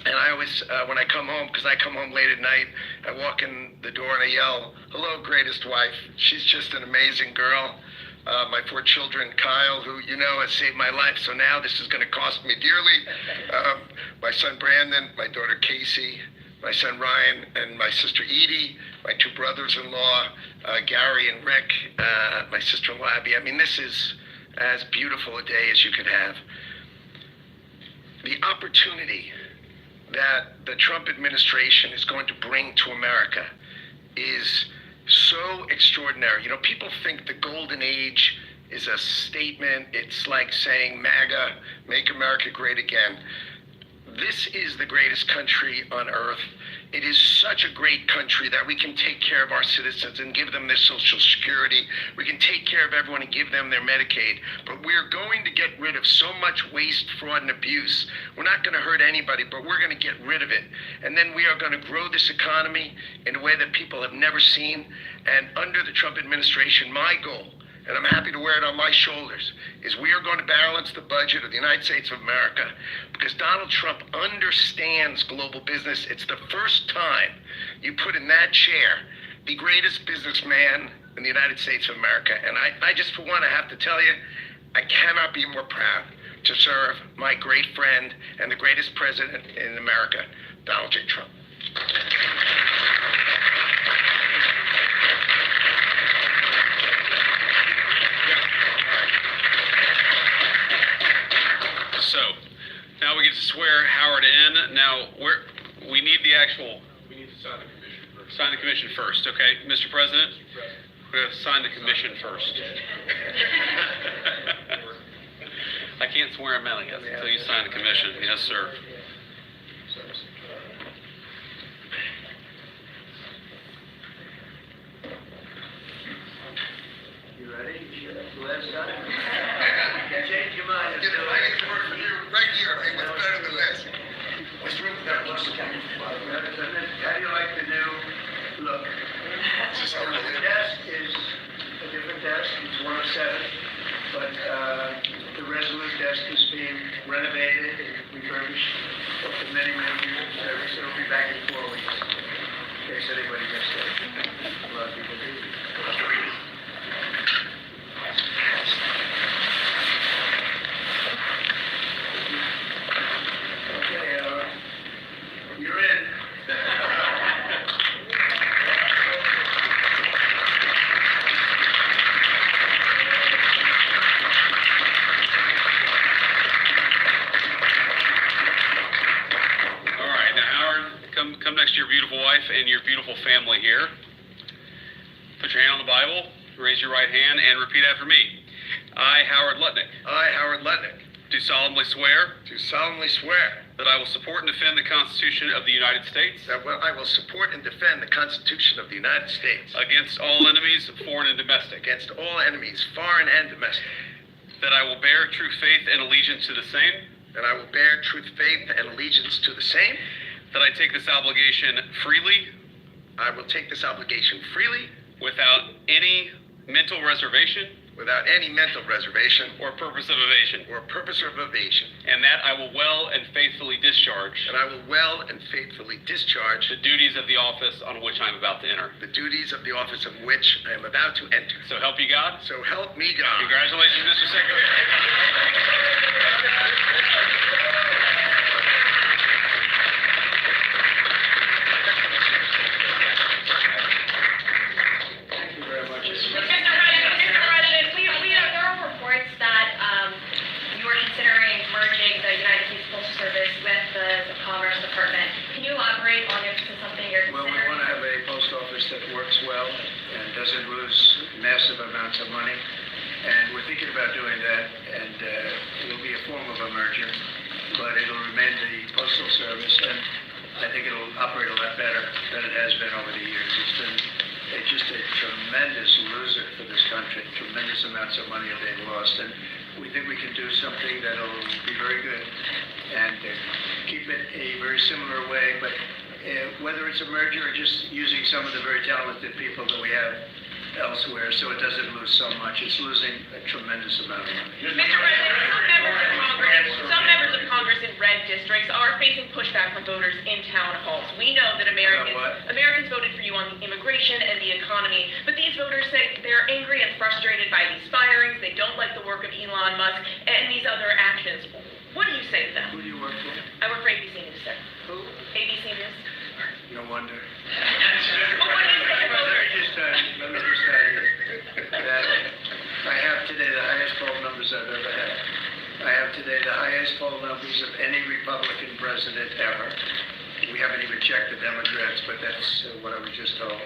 And I always, when I come home, because I come home late at night, I walk in the door and I yell, "Hello, greatest wife." She's just an amazing girl. My 4 children, Kyle, who you know has saved my life, so now this is going to cost me dearly. My son Brandon, my daughter Casey, my son Ryan, and my sister Edie, my 2 brothers-in-law, Gary and Rick, my sister-in-law Abby. I mean, this is as beautiful a day as you could have. The opportunity that the Trump administration is going to bring to America is so extraordinary. You know, people think the golden age is a statement. It's like saying MAGA, make America great again. This is the greatest country on earth. It is such a great country that we can take care of our citizens and give them their Social Security. We can take care of everyone and give them their Medicaid. But we're going to get rid of so much waste, fraud, and abuse. We're not going to hurt anybody, but we're going to get rid of it. And then we are going to grow this economy in a way that people have never seen. And under the Trump administration, my goal, and I'm happy to wear it on my shoulders, is we are going to balance the budget of the United States of America, because Donald Trump understands global business. It's the first time you put in that chair the greatest businessman in the United States of America. And I just, for one, I have to tell you, I cannot be more proud to serve my great friend and the greatest president in America, Donald J. Trump. swear Howard in. Now, we need the actual, We need to sign the commission first. sign the commission first, okay? Mr. President, we have to sign the commission first. I can't swear him in, I guess, until you sign the commission. Yes, sir. You ready? Last time? Change your mind. Get it right in word for you, right here, hey, what's better than less? What's wrong with that? How do you like the new look? The desk is a different desk, it's 107, but the Resolute desk is being renovated and refurbished for many, many years. So it'll be back in 4 weeks, in case anybody missed it. A lot of people do. Okay, you're in. All right, now Howard, come next to your beautiful wife and your beautiful family here. Put your hand on the Bible, raise your right hand, and repeat after me. I, Howard Lutnick, I, Howard Lutnick, do solemnly swear do solemnly swear that I will support and defend the Constitution of the United States that I will support and defend the Constitution of the United States against all enemies, foreign and domestic, against all enemies, foreign and domestic, that I will bear true faith and allegiance to the same, that I will bear truth, faith, and allegiance to the same. that I take this obligation freely I will take this obligation freely, without any mental reservation without any mental reservation or purpose of evasion, or purpose of evasion, and that I will well and faithfully discharge and I will well and faithfully discharge the duties of the office on which I am about to enter. the duties of the office of which I am about to enter. So help you God. So help me God. Congratulations, Mr. Secretary. Thank you very much. Mr. President, there are reports that you are considering merging the United States Postal Service with the Commerce Department. Can you elaborate on if this is something you're Well, we considering? want to have a post office that works well and doesn't lose massive amounts of money. And we're thinking about doing that, and it'll be a form of a merger, but it'll remain the Postal Service, and I think it'll operate a lot better than it has been over the years. It's been just a tremendous loser for this country. Tremendous amounts of money are being lost, and we think we can do something that'll be very good and keep it a very similar way, but whether it's a merger or just using some of the very talented people that we have elsewhere, so it doesn't lose so much. It's losing a tremendous amount of money. Mr. President, some members of Congress in red districts are facing pushback from voters in town halls. We know that Americans voted for you on immigration and the economy, but these voters say they're angry and frustrated by these firings. They don't like the work of Elon Musk and these other actions. What do you say to them? Who do you work for? I work for ABC News, sir. Who? ABC News. No wonder. But what do you say to voters? Let me just tell you that I have today the highest poll numbers I've ever had. I have today the highest poll numbers of any Republican president ever. We haven't even checked the Democrats, but that's what I was just told.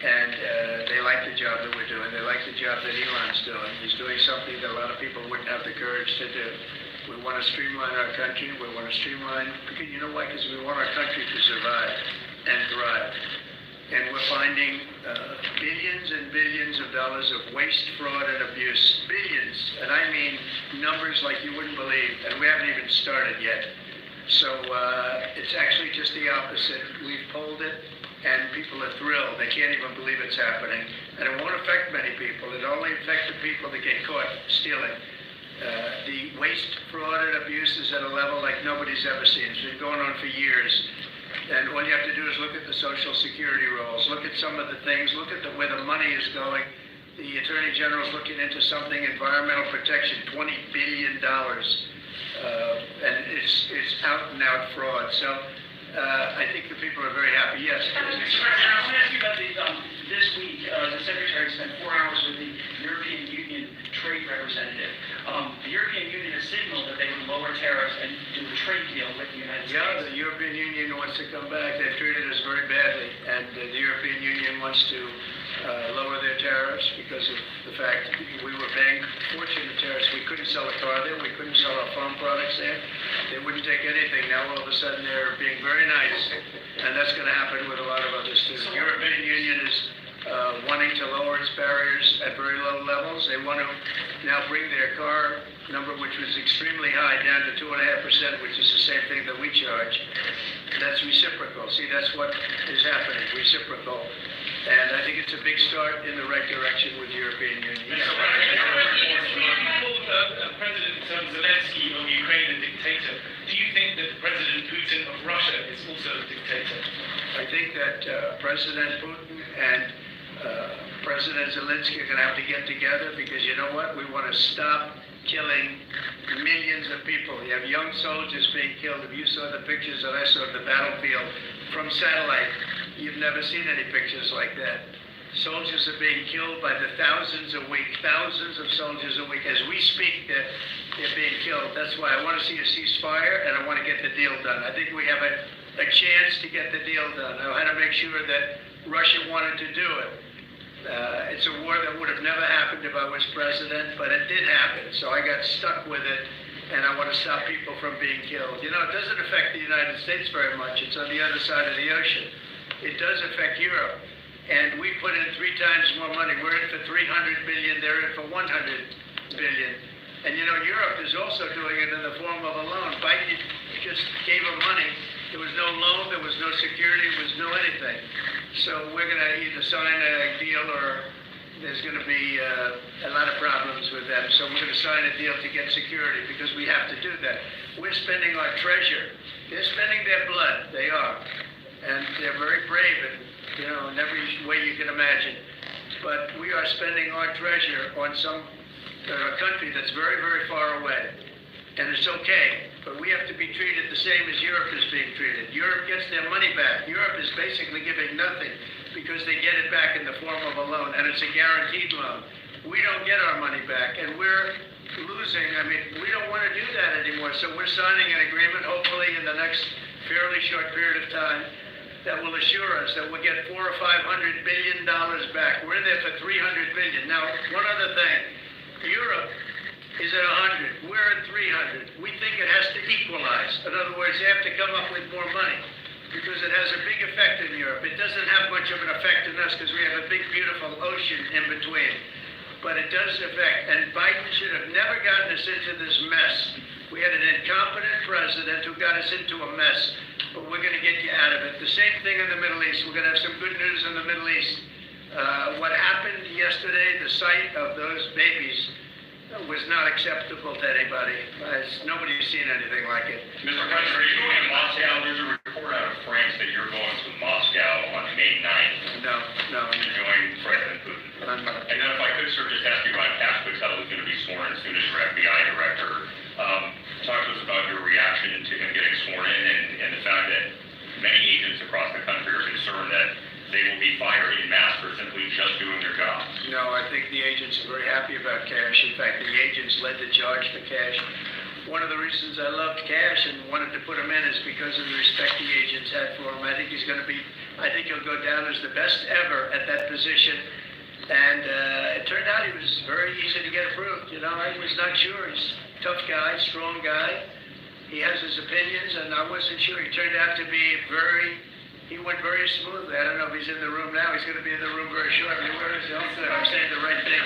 And they like the job that we're doing. They like the job that Elon's doing. He's doing something that a lot of people wouldn't have the courage to do. We want to streamline our country. We want to streamline, because you know why? Because we want our country to survive and thrive. And we're finding billions and billions of dollars of waste, fraud, and abuse. Billions, and I mean numbers like you wouldn't believe, and we haven't even started yet. So it's actually just the opposite. We've polled it, and people are thrilled. They can't even believe it's happening. And it won't affect many people. It only affects the people that get caught stealing. The waste, fraud, and abuse is at a level like nobody's ever seen. It's been going on for years. And all you have to do is look at the Social Security rolls, look at some of the things, look at where the money is going. The Attorney General's looking into something, environmental protection, $20 billion. And it's out and out fraud. So I think the people are very happy. Yes. Mr. President, I want to ask you about this week, the Secretary spent 4 hours with the European Union trade representative. The European Union has signaled that they would lower tariffs and do a trade deal with Yeah, the European Union wants to come back. They've treated us very badly, and the European Union wants to lower their tariffs because of the fact that we were paying fortune tariffs. We couldn't sell a car there. We couldn't sell our farm products there. They wouldn't take anything. Now all of a sudden they're being very nice, and that's going to happen with a lot of others too. The European Union is wanting to lower its barriers at very low levels. They want to now bring their car number, which was extremely high, down to 2.5%, which is the same thing that we charge. That's reciprocal. See, that's what is happening, reciprocal. And I think it's a big start in the right direction with the European Union. President Zelensky of Ukraine a dictator. Do you think that President Putin of Russia is also a dictator? I think that President Putin and President Zelensky are going to have to get together because you know what? We want to stop killing millions of people. You have young soldiers being killed. If you saw the pictures that I saw of the battlefield from satellite, you've never seen any pictures like that. Soldiers are being killed by the thousands a week, thousands of soldiers a week. As we speak, they're being killed. That's why I want to see a ceasefire and I want to get the deal done. I think we have a chance to get the deal done. I had to make sure that Russia wanted to do it. It's a war that would have never happened if I was president, but it did happen. So I got stuck with it, and I want to stop people from being killed. You know, it doesn't affect the United States very much. It's on the other side of the ocean. It does affect Europe. And we put in 3 times more money. We're in for 300 billion, they're in for 100 billion. And you know, Europe is also doing it in the form of a loan. Biden just gave them money. There was no loan, there was no security, there was no anything. So we're going to either sign a deal or there's going to be a lot of problems with them. So we're going to sign a deal to get security because we have to do that. We're spending our treasure. They're spending their blood. They are. And they're very brave and, you know, in every way you can imagine. But we are spending our treasure on a country that's very, very far away. And it's okay, but we have to be treated the same as Europe is being treated. Europe gets their money back. Europe is basically giving nothing because they get it back in the form of a loan, and it's a guaranteed loan. We don't get our money back, and we're losing. I mean, we don't want to do that anymore. So we're signing an agreement, hopefully in the next fairly short period of time, that will assure us that we'll get $400 or $500 billion back. We're in there for $300 billion. Now, one other thing. Europe is at 100. We're at 300. We think it has to equalize. In other words, they have to come up with more money because it has a big effect in Europe. It doesn't have much of an effect on us because we have a big, beautiful ocean in between. But it does affect, and Biden should have never gotten us into this mess. We had an incompetent president who got us into a mess, but we're going to get you out of it. The same thing in the Middle East. We're going to have some good news in the Middle East. What happened yesterday, the sight of those babies was not acceptable to anybody. Nobody's seen anything like it. Mr. President, are you going to Moscow? There's a report out of France that you're going to Moscow on May 9th. No. To join President Putin. I'm not. And then if I could, sir, just ask you about Cash Patel, who's going to be sworn as soon as your FBI director. Talk to us about your reaction to him getting sworn in and the fact that many agents across the country are concerned that they will be fired en masse for simply just doing their job. No, I think the agents are very happy about Cash. In fact, the agents led the charge for Cash. One of the reasons I loved Cash and wanted to put him in is because of the respect the agents had for him. I think he'll go down as the best ever at that position. And it turned out he was very easy to get approved. You know, I was not sure. He's a tough guy, strong guy. He has his opinions, and I wasn't sure. He turned out to be he went very smoothly. I don't know if he's in the room now. He's going to be in the room very shortly. Where is he? Oh, good. I'm saying the right thing.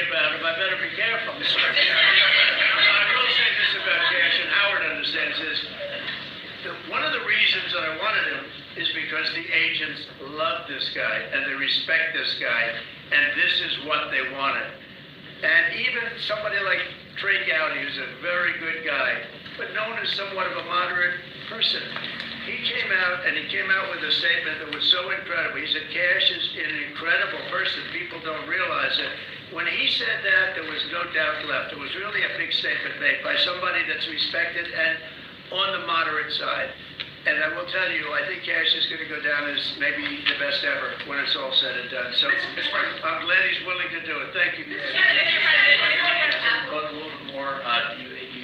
About him. I better be careful. I will say this about Cash, and Howard understands this. One of the reasons that I wanted him is because the agents love this guy, and they respect this guy, and this is what they wanted. And even somebody like Trey Gowdy, who's a very good guy, but known as somewhat of a moderate person, he came out with a statement that was so incredible. He said, Cash is an incredible person. People don't realize it. When he said that, there was no doubt left. It was really a big statement made by somebody that's respected and on the moderate side. And I will tell you, I think cash is going to go down as maybe the best ever when it's all said and done. So I'm glad he's willing to do it. Thank you. Talk a little bit more,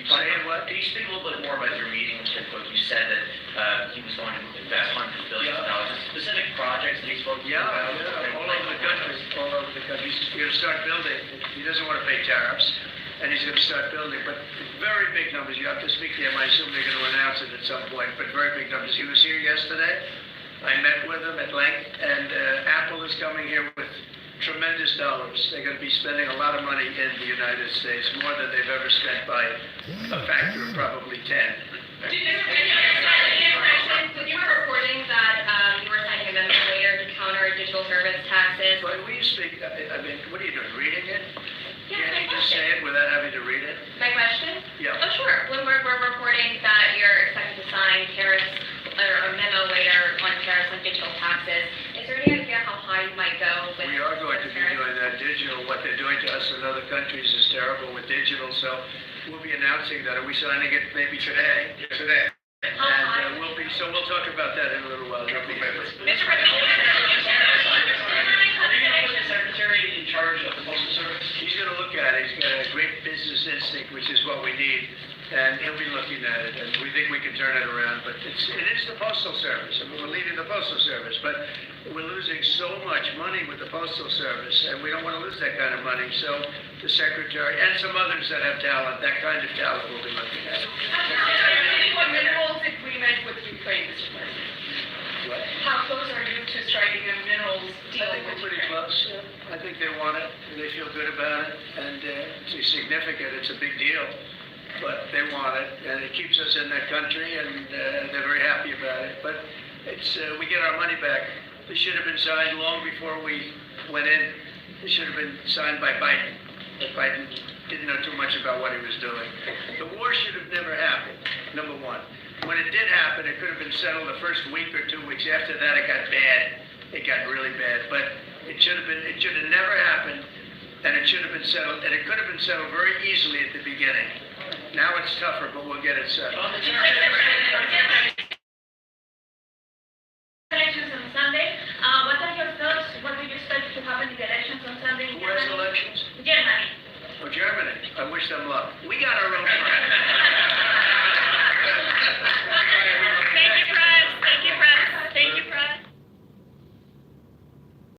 Saying what? Can you speak a little bit more about your meeting with Tim Cook? You said that he was going to invest hundreds of billions of dollars. Specific projects that he spoke to you about? Yeah, all over the country, all over the country. He's going to start building. He doesn't want to pay tariffs, and he's going to start building. But very big numbers. You have to speak to him. I assume they're going to announce it at some point, but very big numbers. He was here yesterday. I met with him at length, and Apple is coming here with tremendous dollars. They're going to be spending a lot of money in the United States, more than they've ever spent by a factor of probably 10. You were reporting that you were signing a memo later to counter digital service taxes. But will you speak, I mean, what are you doing, reading it? Yeah, Can't you just say it without having to read it? My question? Yeah. Oh, sure. When we're reporting that you're expected to sign tariffs or a memo later on tariffs on digital taxes, is there any idea how high you might go with We are going to be tariffs? doing that digital. What they're doing to us in other countries is terrible with digital, so we'll be announcing that. Are we signing it maybe today? Today. How high? And we'll talk about that in a little while. There'll be- Mr. President, Are you going to put the secretary in charge of the Postal Service? He's going to look at it. He's got a great business instinct, which is what we need. And he'll be looking at it, and we think we can turn it around. But it is the Postal Service. I mean, we're leaving the Postal Service, but we're losing so much money with the Postal Service, and we don't want to lose that kind of money. So the Secretary and some others that have talent, that kind of talent, will be looking at it. what minerals agreement with Ukraine, Mr. President? What? How close are you to striking a minerals deal I think with we're pretty Ukraine? close. I think they want it, and they feel good about it, and it's significant. It's a big deal. But they want it, and it keeps us in that country, and they're very happy about it. But we get our money back. This should have been signed long before we went in. It should have been signed by Biden. But Biden didn't know too much about what he was doing. The war should have never happened, number one. When it did happen, it could have been settled the first week or 2 weeks. After that, it got bad. It got really bad. But it should have never happened, and it should have been settled, and it could have been settled very easily at the beginning. Now it's tougher, but we'll get it settled. Elections on Sunday. What are your thoughts? What do you expect to happen in the elections on Sunday in Who has Germany? elections? Germany. Oh, Germany. I wish them luck. We got our own.